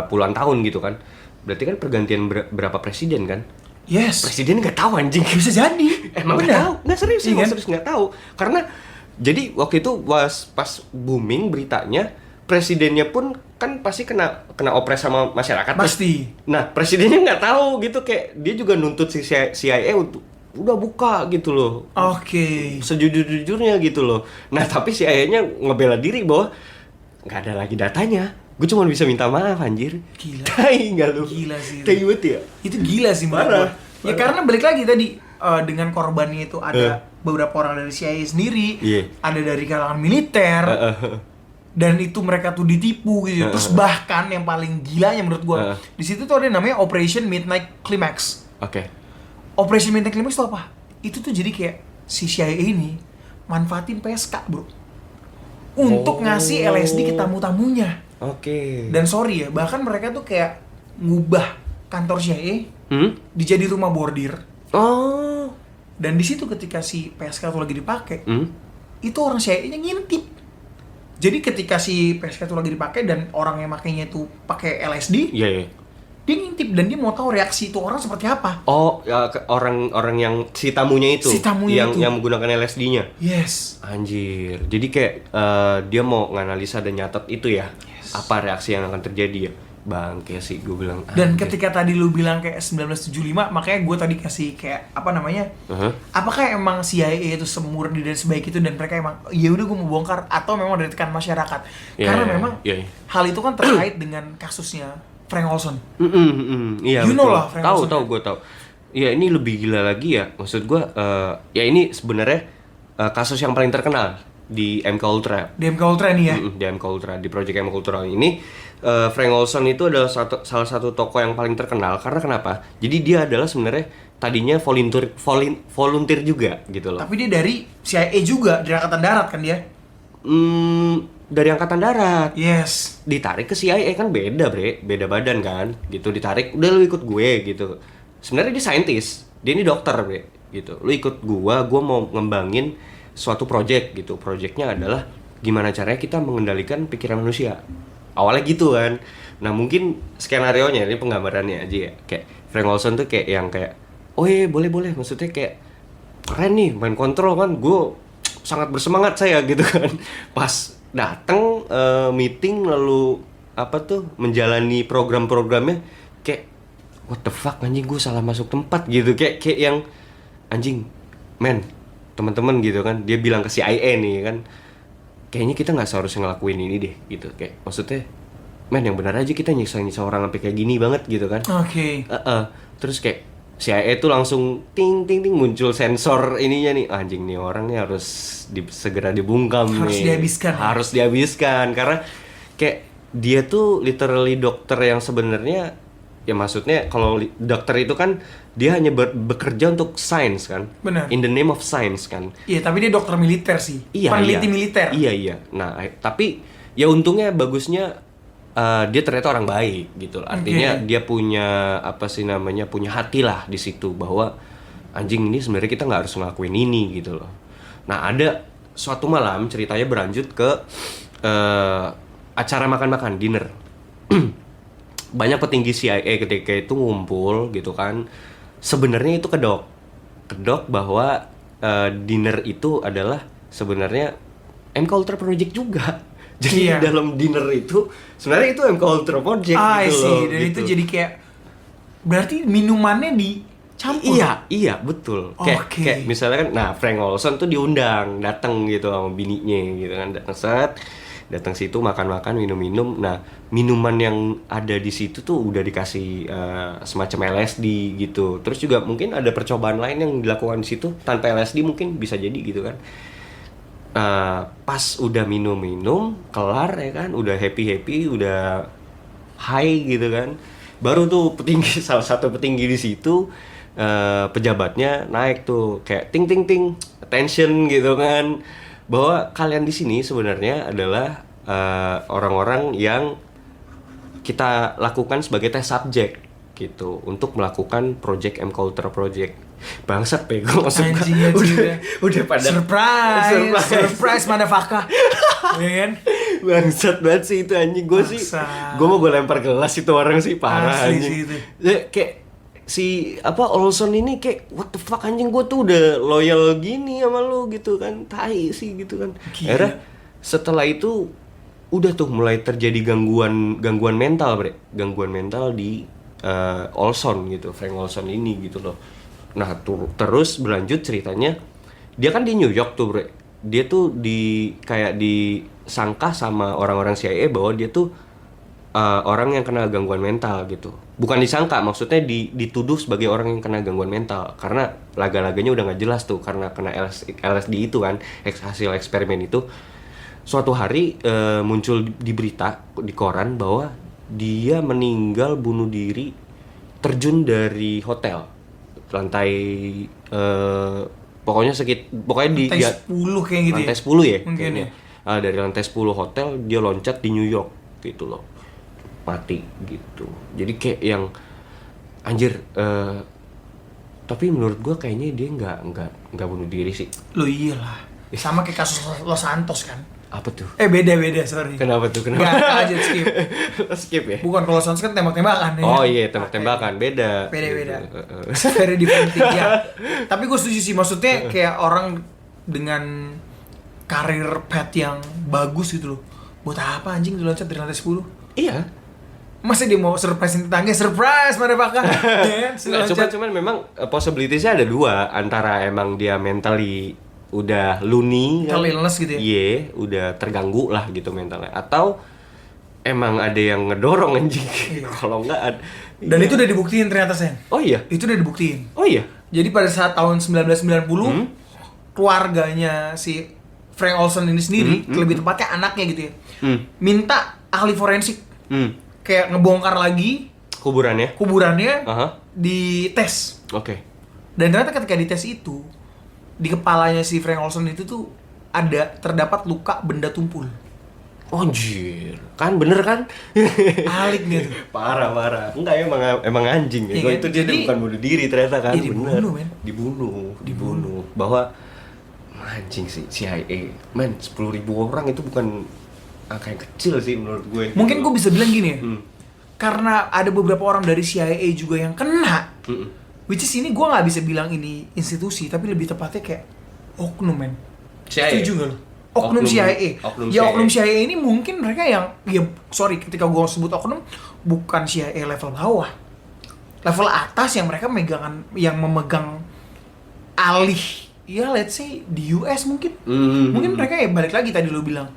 puluhan tahun gitu kan. Berarti kan pergantian berapa presiden kan? Yes. Presiden nggak tahu anjing. Bisa jadi. Emang nggak tahu? Nggak serius sih, Iya kan? serius nggak tahu. Karena jadi waktu itu pas booming beritanya, presidennya pun kan pasti kena opres sama masyarakat. Pasti. Nah, presidennya nggak tahu gitu, kayak dia juga nuntut si CIA untuk udah buka gitu loh. Oke. Sejujur-jujurnya gitu loh. Nah, tapi CIA-nya ngebela diri bahwa nggak ada lagi datanya. Gue cuma bisa minta maaf anjir. Gila. Tai nggak lu? Gila sih. Tai banget ya? Itu gila sih menurut Parah. gua. Ya karena balik lagi tadi dengan korbannya itu ada beberapa orang dari CIA sendiri, ada dari kalangan militer. Dan itu mereka tuh ditipu gitu. Terus bahkan yang paling gilanya menurut gua, di situ tuh ada yang namanya Operation Midnight Climax. Oke. Operation Midnight Climax itu apa? Itu tuh jadi kayak si CIA ini manfaatin PSK, bro, untuk ngasih LSD ke tamu-tamunya. Oke. Dan sorry ya, bahkan mereka tuh kayak ngubah kantor CIA dijadi rumah bordir. Oh. Dan di situ ketika si PSK tuh lagi dipakai, itu orang CIA-nya ngintip. Jadi ketika si PSK itu lagi dipakai dan orang yang makainya itu pakai LSD, Iya. dia ngintip dan dia mau tahu reaksi itu orang seperti apa. Oh, ya, orang yang si tamunya itu, yang menggunakan LSD-nya. Yes. Anjir. Jadi kayak dia mau nganalisa dan nyatet itu ya. Apa reaksi yang akan terjadi ya. bangke sih gue bilang. Dan ketika tadi lu bilang kayak 1975, makanya gue tadi kasih kayak apa namanya? Apakah emang CIA itu semurni dan sebaik itu dan mereka emang ya udah gue mau bongkar, atau memang dari tekanan masyarakat? Karena memang hal itu kan terkait dengan kasusnya Frank Olson. Iya. You know lah Frank Olson. Tahu gue tahu. Ya ini lebih gila lagi ya. Maksud gue ya ini sebenarnya kasus yang paling terkenal di MK Ultra. Di MK Ultra nih ya. Di MK Ultra, di Project MK Ultra ini Frank Olson itu adalah salah satu tokoh yang paling terkenal karena kenapa? Jadi dia adalah sebenarnya tadinya volunteer juga gitu loh. Tapi dia dari CIA juga, dari Angkatan Darat kan dia? Dari Angkatan Darat. Yes. Ditarik ke CIA kan beda beda badan kan, gitu. Ditarik, udah lu ikut gue gitu. Sebenarnya dia saintis, dia ini dokter gitu. Lu ikut gua mau ngembangin suatu project gitu. Projectnya adalah gimana caranya kita mengendalikan pikiran manusia. Awalnya gitu kan. Nah mungkin skenario-nya, ini penggambarannya aja ya. Kayak Frank Olson tuh kayak yang kayak, oh iya boleh, maksudnya kayak keren nih main kontrol kan, gue sangat bersemangat saya gitu kan. Pas datang meeting lalu apa tuh menjalani program-programnya kayak what the fuck anjing, gue salah masuk tempat gitu. Kayak yang anjing men, teman-teman gitu kan, dia bilang ke CIA nih kan, kayaknya kita nggak seharusnya ngelakuin ini deh gitu. Kayak maksudnya men yang benar aja kita nyiksa orang sampai kayak gini banget gitu kan. Oke. Terus kayak CIA tuh langsung ting muncul sensor ininya nih, anjing nih orang nih harus segera dibungkam, harus dihabiskan karena kayak dia tuh literally dokter yang sebenarnya ya, maksudnya kalau dokter itu kan dia hanya bekerja untuk sains kan. Benar. In the name of science kan. Iya, tapi dia dokter militer sih. Peneliti militer. Iya. Nah, tapi ya untungnya bagusnya dia ternyata orang baik gitu. Artinya dia punya apa sih namanya, punya hati lah di situ bahwa anjing ini sebenarnya kita nggak harus ngelakuin ini gitu loh. Nah, ada suatu malam ceritanya berlanjut ke acara makan-makan, dinner. Banyak petinggi CIA ketika itu ngumpul gitu kan. Sebenarnya itu kedok bahwa dinner itu adalah sebenarnya MK Ultra Project juga. Jadi dalam dinner itu sebenarnya itu MK Ultra Project gitu loh. Dan gitu. itu jadi kayak berarti minumannya dicampur. Iya betul. Kayak misalnya kan, nah Frank Olson tuh diundang datang gitu sama bininya gitu kan, datang situ makan-makan, minum-minum. Nah, minuman yang ada di situ tuh udah dikasih semacam LSD gitu. Terus juga mungkin ada percobaan lain yang dilakukan di situ tanpa LSD mungkin bisa jadi gitu kan. Pas udah minum-minum, kelar ya kan, udah happy, udah high gitu kan. Baru tuh salah satu petinggi di situ, pejabatnya naik tuh kayak ting attention gitu kan. Bahwa kalian di sini sebenarnya adalah orang-orang yang kita lakukan sebagai test subject gitu untuk melakukan project MK Ultra Project. Bangsat pego udah pada surprise motherfucker. Ya kan? Bangsat banget sih itu anjing. Gue mau gue lempar gelas itu orang sih, parah anjing. Kayak si Olson ini kayak what the fuck anjing, gue tuh udah loyal gini sama lu gitu kan, tai sih gitu kan. Akhirnya setelah itu udah tuh mulai terjadi gangguan mental di Olson gitu, Frank Olson ini gitu loh. Nah terus berlanjut ceritanya, dia kan di New York tuh bre, dia tuh kayak disangka sama orang-orang CIA bahwa dia tuh orang yang kena gangguan mental gitu. Bukan disangka, maksudnya dituduh sebagai orang yang kena gangguan mental karena laga-laganya udah nggak jelas tuh karena kena LSD itu kan, hasil eksperimen itu. Suatu hari muncul di berita di koran bahwa dia meninggal bunuh diri terjun dari hotel lantai pokoknya di lantai 10 kayak gitu. Lantai 10 ya mungkin ya. Dari lantai 10 hotel dia loncat di New York gitu loh, mati gitu. Jadi kayak yang anjir, tapi menurut gua kayaknya dia nggak bunuh diri sih. Lo iyalah, sama kayak kasus Los Santos kan. Apa tuh? Beda sorry. Kenapa tuh? Nggak aja skip. Skip ya? Bukan, kalau Los Santos kan tembak-tembakan ya. Oh iya, tembak-tembakan, beda. Very different thing ya. Tapi gue setuju sih, maksudnya kayak orang dengan karir path yang bagus gitu loh. Buat apa anjing loncat dari lantai 10? Iya. Masa dia mau surprise tetangga, surprise motherfucker. Ya, cuman memang possibilities-nya ada dua, antara emang dia mentally udah loony mental illness gitu ya. Iya, udah terganggu lah gitu mentalnya, atau emang ada yang ngedorong anjing. Kalau enggak dan itu udah dibuktiin ternyata, Sen. Oh iya. Itu udah dibuktiin. Oh iya. Jadi pada saat tahun 1990 keluarganya si Frank Olson ini sendiri, lebih tepatnya anaknya gitu ya, minta ahli forensik kayak ngebongkar lagi kuburannya dites. Oke. Dan ternyata ketika dites itu, di kepalanya si Frank Olson itu tuh terdapat luka benda tumpul. Anjir, kan bener kan? Alik gitu. Parah. Enggak, emang anjing ya. Iya, Itu dia udah bukan bunuh diri ternyata kan. Iya, dibunuh, men. Dibunuh. Bahwa anjing sih CIA. Men, 10.000 orang itu bukan angka yang kecil sih menurut gue. Mungkin gue bisa bilang gini ya. Karena ada beberapa orang dari CIA juga yang kena. Which is ini gue nggak bisa bilang ini institusi, tapi lebih tepatnya kayak oknum, men. CIA. Setuju nggak lo? Oknum CIA. Oknum CIA ini mungkin mereka yang, ketika gue sebut oknum, bukan CIA level bawah, level atas yang mereka memegang alih, ya let's say di US mungkin. Mungkin mereka ya balik lagi tadi lo bilang.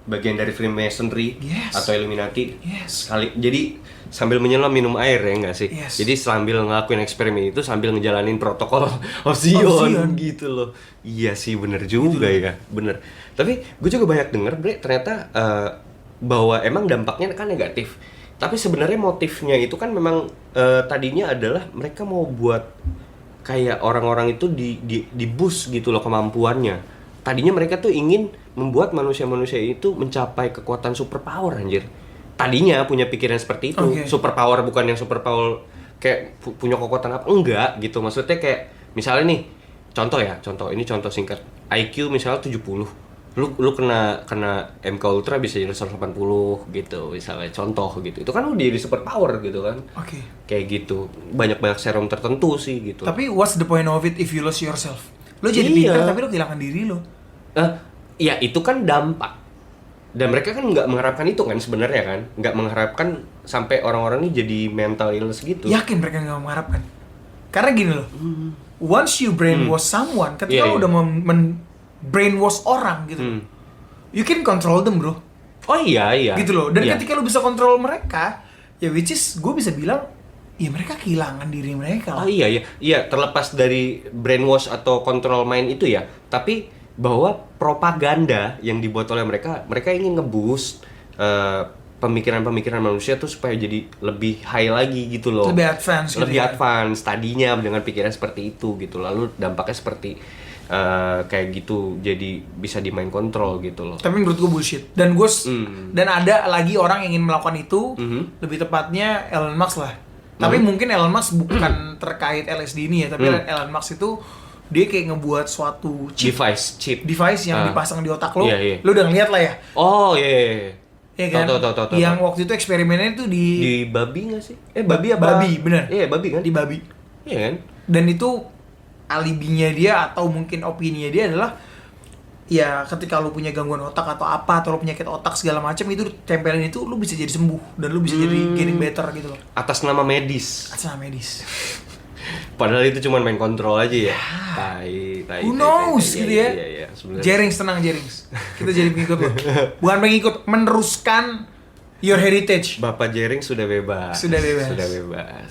Bagian dari Freemasonry atau Illuminati. Yes. Jadi sambil menyelam minum air ya nggak sih? Yes. Jadi sambil ngelakuin eksperimen itu sambil ngejalanin protokol Zion gitu loh. Iya sih, bener juga gitu. Ya, bener. Tapi gue juga banyak denger, Bre, ternyata bahwa emang dampaknya kan negatif. Tapi sebenarnya motifnya itu kan memang tadinya adalah mereka mau buat kayak orang-orang itu di boost gitu loh kemampuannya. Tadinya mereka tuh ingin membuat manusia-manusia itu mencapai kekuatan superpower, anjir. Tadinya punya pikiran seperti itu. Superpower bukan yang superpower kayak punya kekuatan apa, enggak gitu. Maksudnya kayak misalnya nih, contoh ini contoh singkat. IQ misalnya 70. Lu kena MK Ultra bisa jadi 180 gitu, misalnya contoh gitu. Itu kan lu jadi superpower gitu kan. Kayak gitu. Banyak serum tertentu sih gitu. Tapi what's the point of it if you lose yourself? Lu jadi pintar tapi lu kehilangan diri lu. Ya itu kan dampak. Dan mereka kan nggak mengharapkan itu kan sebenarnya kan. Nggak mengharapkan sampai orang-orang ini jadi mental illness gitu. Yakin mereka nggak mengharapkan. Karena gini loh. Once you brainwash someone, ketika lu udah brainwash orang gitu, you can control them, bro. Oh iya. Gitu loh. Dan ketika lu bisa kontrol mereka, ya which is gue bisa bilang, ya mereka kehilangan diri mereka lah. Oh iya, terlepas dari brainwash atau control mind itu ya, tapi bahwa propaganda yang dibuat oleh mereka ingin nge-boost pemikiran-pemikiran manusia tuh supaya jadi lebih high lagi gitu loh. Lebih advance gitu. Lebih advance tadinya dengan pikiran seperti itu gitu. Lalu dampaknya seperti kayak gitu, jadi bisa di mind control gitu loh. Tapi menurut gue bullshit. Dan dan ada lagi orang yang ingin melakukan itu, lebih tepatnya Elon Musk lah. Tapi mungkin Elon Musk bukan terkait LSD ini ya, tapi Elon Musk itu dia kayak ngebuat suatu chip device yang dipasang di otak lo. Lo udah ngeliat lah ya. Oh iya. Iya kan? Tahu. Yang waktu itu eksperimennya itu di babi nggak sih? Babi apa? Babi, bener. Iya, babi kan? Di babi. Iya kan? Dan itu alibinya dia atau mungkin opininya dia adalah, ya ketika lu punya gangguan otak atau apa, atau lu penyakit otak segala macam, itu tempelin itu lu bisa jadi sembuh dan lu bisa jadi getting better gitu loh. Atas nama medis. Padahal itu cuma main kontrol aja ya. Who knows gitu ya. Iya, Jerings, tenang Jerings. Kita jadi pengikut lo. Bukan pengikut, meneruskan your heritage. Bapak Jering sudah bebas. Sudah bebas.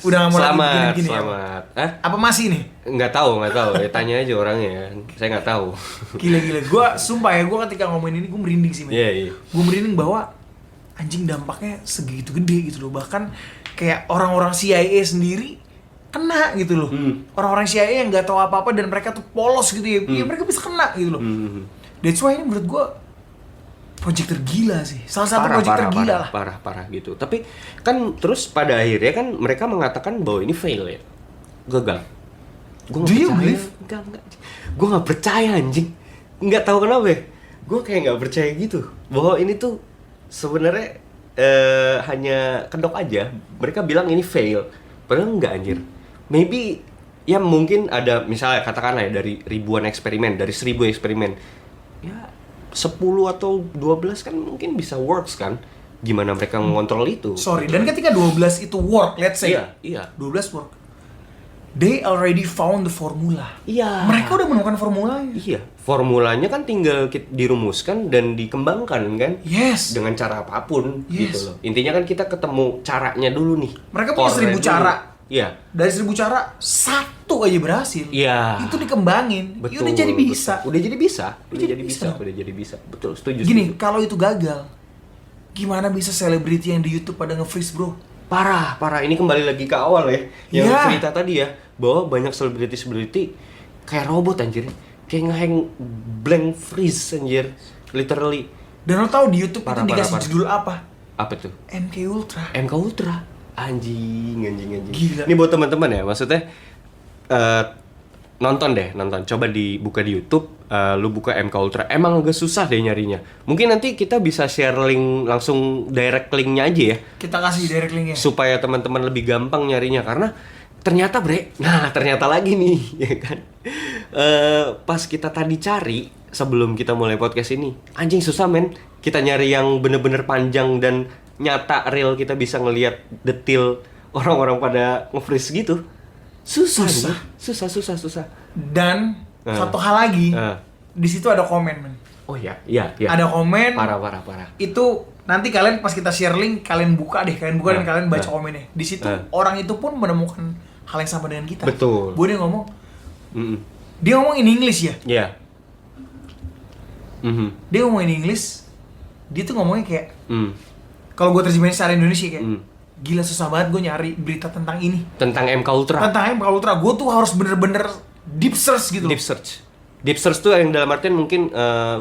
Udah nggak mau lagi gini-gini. Selamat. Ya? Apa masih nih? Nggak tahu. Ya, tanya aja orangnya. Saya nggak tahu. Gila. Gue sumpah ya, gue ketika ngomongin ini gue merinding sih. Iya. Gue merinding bahwa anjing dampaknya segitu gede gitu loh. Bahkan kayak orang-orang CIA sendiri kena gitu loh. Orang-orang CIA yang nggak tahu apa-apa dan mereka tuh polos gitu ya. Ya mereka bisa kena gitu loh. That's why ini menurut gue project tergila sih. Salah satu project tergila lah. Parah gitu. Tapi kan terus pada akhirnya kan mereka mengatakan bahwa ini fail ya. Gagal. Gue nggak percaya. Enggak. Gue nggak percaya anjing. Nggak tahu kenapa ya. Gue kayak nggak percaya gitu. Bahwa ini tuh sebenarnya hanya kedok aja. Mereka bilang ini fail. Padahal enggak anjir. Maybe ya mungkin ada misalnya katakanlah ya dari ribuan eksperimen, dari 1000 eksperimen. Ya 10 atau 12 kan mungkin bisa works kan. gimana mereka mengontrol itu. Sorry, dan ketika 12 itu work, let's say. Iya. 12 work. They already found the formula. Iya. Mereka udah menemukan formulanya. Iya. Formulanya kan tinggal dirumuskan dan dikembangkan kan? Yes. Dengan cara apapun Yes. gitu loh. Intinya kan kita ketemu caranya dulu nih. Mereka punya 1000 cara. Iya. Dari 1000 cara, satu aja berhasil. Iya. Itu dikembangin. Betul. Udah jadi bisa. Betul. Udah jadi bisa. Bisa. Udah jadi bisa. Betul, setuju. Gini, setuju. kalau itu gagal, gimana bisa selebriti yang di YouTube pada nge-freeze, bro? Parah. Ini kembali lagi ke awal ya. Yang Iya. cerita tadi ya, bahwa banyak selebriti kayak robot anjir. Kayak ngehang blank freeze anjir. Literally. Dan lo tau di YouTube Parah, itu dikasih parah. judul apa? Apa tuh? MK Ultra. MK Ultra. Anjing. Gila. Ini buat teman-teman ya, maksudnya nonton. Coba dibuka di YouTube, lu buka MK Ultra. Emang agak susah deh nyarinya. Mungkin nanti kita bisa share link langsung direct linknya aja ya. Kita kasih direct linknya. Supaya teman-teman lebih gampang nyarinya karena ternyata ternyata lagi nih, ya kan? Pas kita tadi cari sebelum kita mulai podcast ini, anjing susah men. Kita nyari yang bener-bener panjang dan nyata real, kita bisa ngelihat detail orang-orang pada nge-freeze gitu. Susah. Dan satu hal lagi, di situ ada komen, men. Oh iya. Ada komen. Parah. Itu nanti kalian pas kita share link, kalian buka dan kalian baca komennya. Di situ orang itu pun menemukan hal yang sama dengan kita. Betul. Dia ngomong, dia ngomong in English ya. Iya. Dia ngomong in English. Dia tuh ngomongnya kayak, kalau gue terjemahin secara Indonesia kayak, gila susah banget gue nyari berita tentang ini. Tentang MK Ultra. Tentang MK Ultra, gue tuh harus bener-bener deep search gitu. Deep search tuh yang dalam artian mungkin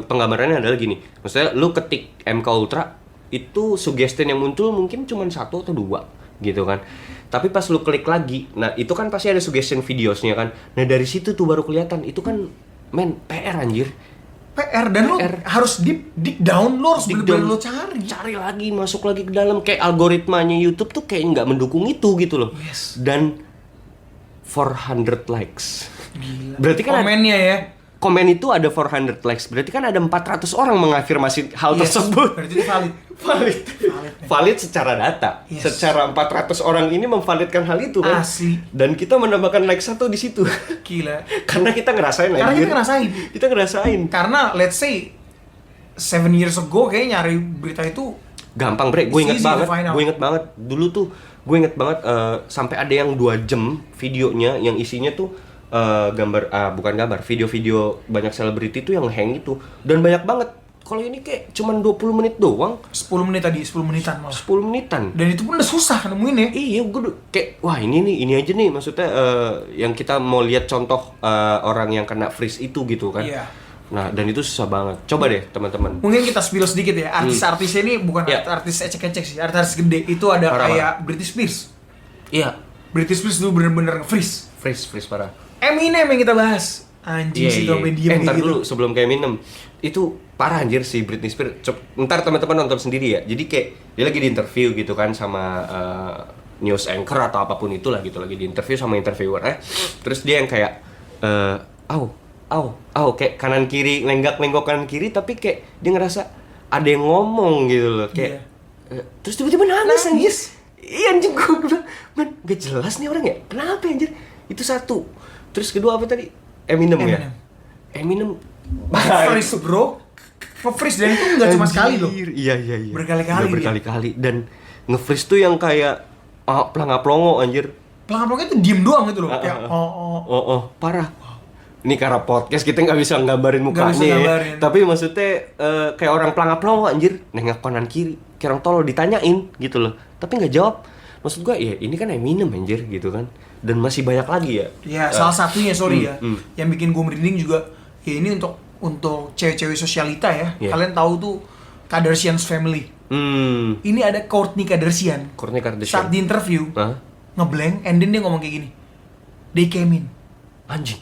penggambarannya adalah gini. Maksudnya lu ketik MK Ultra, itu suggestion yang muncul mungkin cuma 1 atau 2 gitu kan. Tapi pas lu klik lagi, nah itu kan pasti ada suggestion videosnya kan. Nah dari situ tuh baru kelihatan, itu kan PR anjir. PR dan lo harus dig down, lo harus bener-bener lo cari lagi, masuk lagi ke dalam. Kayak algoritmanya YouTube tuh kayak nggak mendukung itu gitu loh. Yes. Dan 400 likes. Gila. Berarti kan komennya ya. Komen itu ada 400 likes. Berarti kan ada 400 orang mengafirmasi hal tersebut. Berarti itu valid. Valid secara data. Yes. Secara 400 orang ini memvalidkan hal itu kan. Asli. Dan kita menambahkan like 1 di situ. Gila. Karena kita ngerasain. Kita ngerasain. Karena let's say 7 years ago kayak nyari berita itu gampang, Bre. Gue inget banget. Dulu tuh gue inget banget sampai ada yang 2 jam videonya yang isinya tuh video-video banyak selebriti tuh yang hang itu. Dan banyak banget. Kalau ini kayak cuman 20 menit doang. 10 menitan malah. 10 menitan. Dan itu pun udah susah nemuin ya. Iya, gue kayak wah ini aja nih maksudnya yang kita mau lihat contoh orang yang kena freeze itu gitu kan. Iya. Nah, dan itu susah banget. Coba deh teman-teman. Mungkin kita spill sedikit ya. Artis-artisnya ini bukan artis ecek-ecek sih. Artis gede. Itu ada kayak Britney Spears. Iya. Britney Spears dulu bener-bener freeze. Freeze parah. Eminem yang kita bahas. Anjing sih tuh sampai diem ntar gitu. dulu sebelum ke Eminem. Itu parah anjir si Britney Spears. Ntar teman-teman nonton sendiri ya. Jadi kayak dia lagi di interview gitu kan sama news anchor atau apapun itulah gitu, lagi di interview sama interviewer terus dia yang kayak kayak kanan kiri, lenggok kanan kiri, tapi kayak dia ngerasa ada yang ngomong gitu loh kayak terus tiba-tiba nangis. Iya anjing, gue bilang, man gak jelas nih orang ya, kenapa anjir? Itu satu. Terus kedua apa tadi? Eminem. Eminem freeze bro. Nge-freeze dan itu gak cuma sekali loh. Iya. Berkali-kali. Dan nge-freeze tuh yang kayak pelangap-pelongo anjir. Pelangap-pelongo itu diem doang gitu loh. Kayak parah. Ini karena podcast kita nggak bisa nggambarin mukanya ya. Tapi maksudnya kayak orang pelangap-pelongo anjir, nengok kanan kiri, kayak orang tolol ditanyain gitu loh. Tapi nggak jawab. Maksud gua ya ini kan Eminem anjir gitu kan. Dan masih banyak lagi ya. Ya salah satunya yang bikin gue merinding juga ya ini untuk cewek-cewek sosialita ya. Kalian tahu tuh Kardashian's Family. Ini ada Kourtney Kardashian. Saat di interview ngeblank and then dia ngomong kayak gini. They came in. Anjing.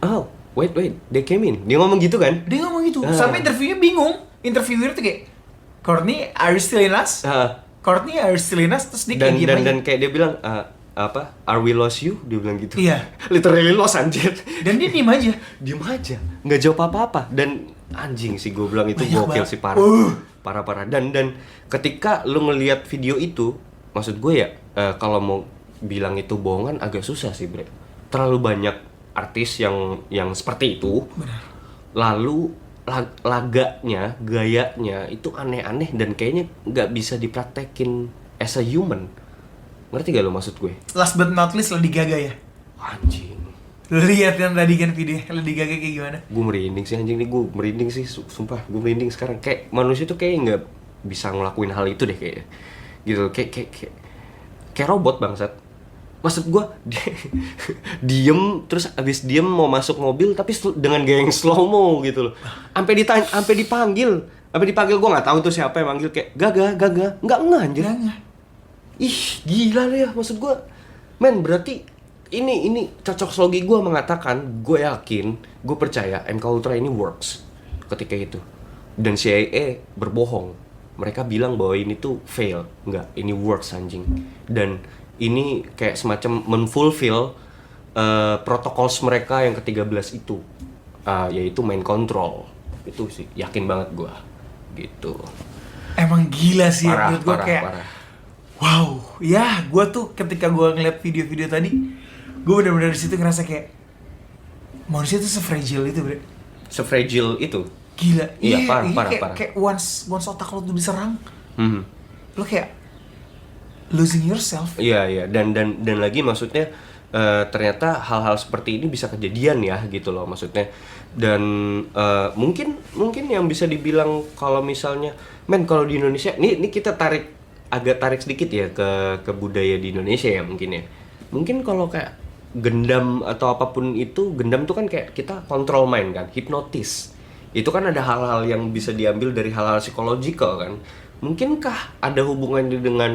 Oh, wait, they came in. Dia ngomong gitu kan? Dia ngomong gitu. Sampai interviewnya bingung. Interviewer tuh kayak, Kourtney, are you still in us? Kourtney, are you still in us? Terus dia kayak diem aja. Dan kayak dia bilang, are we lost you? Dia bilang gitu. Iya. Literally lost anjir. Dan dia diem aja. Nggak jawab apa-apa. Dan anjing sih gue bilang itu banyak gokil banget. sih parah. parah. Dan ketika lu ngelihat video itu, maksud gue ya, kalau mau bilang itu bohongan agak susah sih, Bre. Terlalu banyak artis yang seperti itu. Benar. Lalu laganya, gayanya itu aneh-aneh dan kayaknya nggak bisa dipraktekin as a human. Ngerti gak lo maksud gue? Last but not least Lady Gaga ya. Anjing. Lihat kan tadi kan video Lady Gaga kayak gimana? Gue merinding sih anjing nih, gue merinding sih, sumpah gue merinding sekarang. Kayak manusia tuh kayak nggak bisa ngelakuin hal itu deh kayaknya. Gitu, kayak robot bangsat. Maksud gue diem, terus abis diem mau masuk mobil tapi dengan gaya yang slow mo gitu loh. Sampai dipanggil gue nggak tahu tuh siapa yang manggil, kayak Gaga, nggak anjir. Ih gila deh ya, maksud gue, men berarti ini cocok logi gue mengatakan, gue yakin, gue percaya MK Ultra ini works ketika itu. Dan CIA berbohong, mereka bilang bahwa ini tuh fail, enggak, ini works anjing. Dan ini kayak semacam menfulfill protokol mereka yang ke-13 itu, yaitu mind control. Itu sih yakin banget gue gitu. Emang gila sih Parah, menurut gue, kayak parah. wow, ya gue tuh ketika gue ngeliat video-video tadi, gue bener-bener disitu ngerasa kayak manusia tuh se-fragile itu, Bre. Se-fragile itu? Gila. Iya, parah. Kayak once otak lo tuh diserang, lo kayak losing yourself. Iya, dan lagi maksudnya ternyata hal-hal seperti ini bisa kejadian ya gitu loh maksudnya. Dan mungkin yang bisa dibilang kalau misalnya, men kalau di Indonesia, ini kita agak tarik sedikit ya ke budaya di Indonesia ya mungkin ya. Mungkin kalau kayak gendam atau apapun itu, gendam tuh kan kayak kita control mind kan, hipnotis. Itu kan ada hal-hal yang bisa diambil dari hal-hal psikologikal kan. Mungkinkah ada hubungannya dengan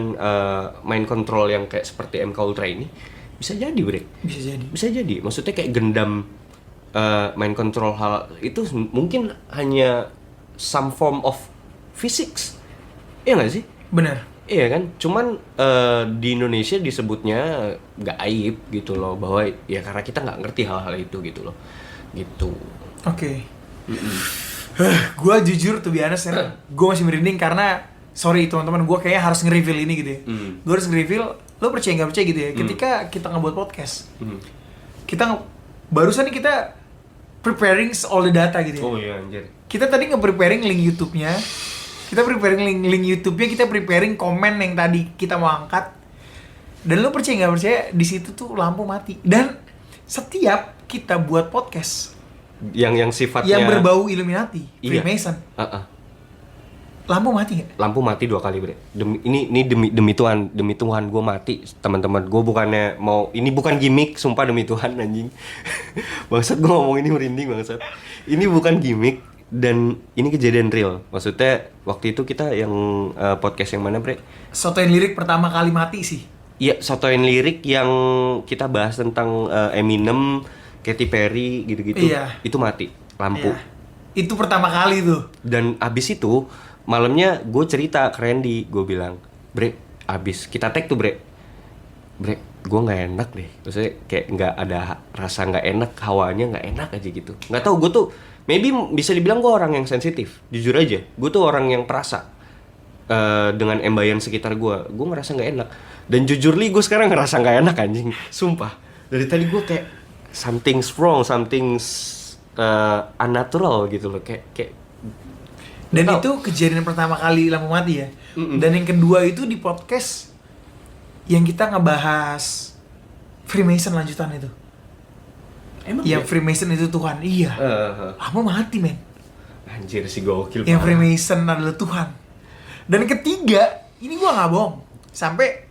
mind control yang kayak seperti MK Ultra ini? Bisa jadi, Bre. Bisa jadi. Maksudnya kayak gendam, mind control hal itu mungkin hanya some form of physics. Iya nggak sih? Bener. Iya kan, cuman di Indonesia disebutnya nggak aib gitu loh, bahwa ya karena kita nggak ngerti hal-hal itu gitu loh, gitu. Oke. Gue jujur tuh honest ya, gue masih merinding karena sorry teman-teman, gue kayaknya harus nge-reveal ini gitu ya. Gue harus nge-reveal, lo percaya nggak percaya gitu ya, ketika kita ngebuat podcast, kita barusan nih kita preparing all the data gitu ya. Oh iya anjir. Kita tadi nge-preparing link YouTube-nya. Kita preparing link YouTube-nya, kita preparing komen yang tadi kita mau angkat. Dan lo percaya nggak percaya, di situ tuh lampu mati. Dan setiap kita buat podcast yang sifatnya yang berbau Illuminati, iya. Freemason, lampu mati nggak? Lampu mati 2 kali, Bre. Demi Tuhan gue mati, teman-teman. Gue bukannya mau, ini bukan gimmick, sumpah demi Tuhan anjing. Bangsat, gue ngomong ini merinding bangsat. Ini bukan gimmick. Dan ini kejadian real. Maksudnya waktu itu kita yang podcast yang mana, Bre? Sotoin lirik pertama kali mati sih. Iya, sotoin lirik yang kita bahas tentang Eminem, Katy Perry gitu-gitu. Iya. Itu mati lampu. Iya. Itu pertama kali tuh. Dan abis itu malamnya gue cerita ke Randy, gue bilang, Bre, abis kita tag tuh, Bre, gue nggak enak deh. Maksudnya kayak nggak ada rasa nggak enak, hawanya nggak enak aja gitu. Nggak tahu, gue tuh maybe bisa dibilang gue orang yang sensitif, jujur aja. Gue tuh orang yang perasa dengan embayan sekitar gue ngerasa nggak enak. Dan jujur li, gue sekarang ngerasa nggak enak anjing, sumpah. Dari tadi gue kayak something's wrong, something's unnatural gitu loh, kayak. Dan itu kejadian pertama kali lampu mati ya. Dan yang kedua itu di podcast yang kita ngebahas Freemason lanjutan itu. Emang yang ya? Freemason itu Tuhan, iya. Lampu mati, men. Anjir si gokil. Yang Freemason adalah Tuhan. Dan ketiga, ini gua nggak bohong, sampai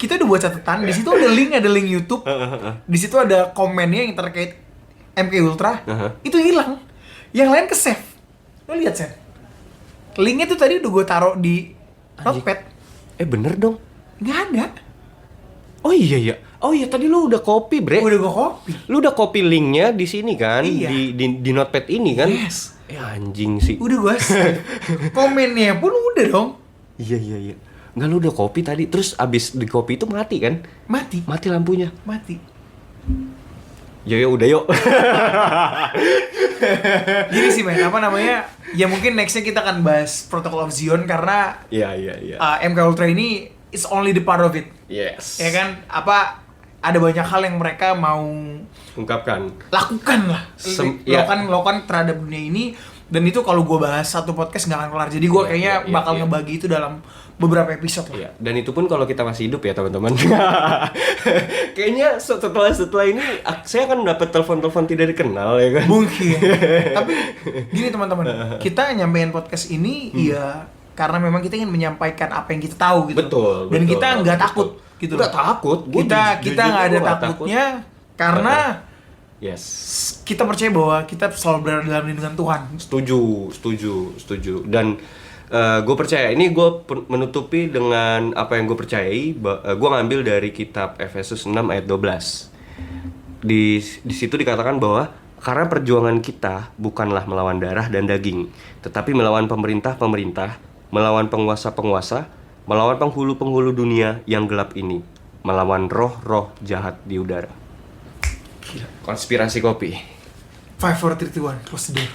kita udah buat catatan. Di situ ada link YouTube. Di situ ada komennya yang terkait MK Ultra. Itu hilang. Yang lain ke save. Lo lihat, Sen. Linknya tuh tadi udah gue taruh di notepad. Bener dong. Nggak ada. Oh iya. Oh iya, tadi lu udah copy, Bre. Udah gue copy. Lu udah copy linknya di sini kan? Iya. Di notepad ini kan? Yes. Anjing sih. Udah gue save. Komennya pun udah dong. Iya. Enggak, lu udah copy tadi, terus abis di copy itu mati kan? Mati Lampunya. Yo, udah yuk. Gini sih, men, apa namanya? Ya mungkin nextnya kita akan bahas Protocol of Zion karena Iya. MK Ultra ini is only the part of it. Yes. Ya kan? Ada banyak hal yang mereka mau Ungkapkan. lakukan lah. Lakukan terhadap dunia ini, dan itu kalau gue bahas satu podcast nggak akan kelar. Jadi gue kayaknya bakal ngebagi itu dalam beberapa episode lah. Iya, dan itu pun kalau kita masih hidup ya teman-teman. Kayaknya setelah ini saya akan dapat telepon tidak dikenal ya kan. Mungkin. Tapi gini teman-teman, kita nyampein podcast ini ya karena memang kita ingin menyampaikan apa yang kita tahu gitu. Betul. Dan kita nggak takut gitu. Nggak takut. Kita nggak ada takutnya karena yes, kita percaya bahwa kita selalu berada dalam lindungan Tuhan. Setuju. Dan gue percaya, ini gue menutupi dengan apa yang gue percayai. Gue ngambil dari kitab Efesus 6 ayat 12. Di situ dikatakan bahwa karena perjuangan kita bukanlah melawan darah dan daging, tetapi melawan pemerintah-pemerintah, melawan penguasa-penguasa, melawan penghulu-penghulu dunia yang gelap ini, melawan roh-roh jahat di udara. Konspirasi kopi. 5, 4, 3, 2, 1, close the door.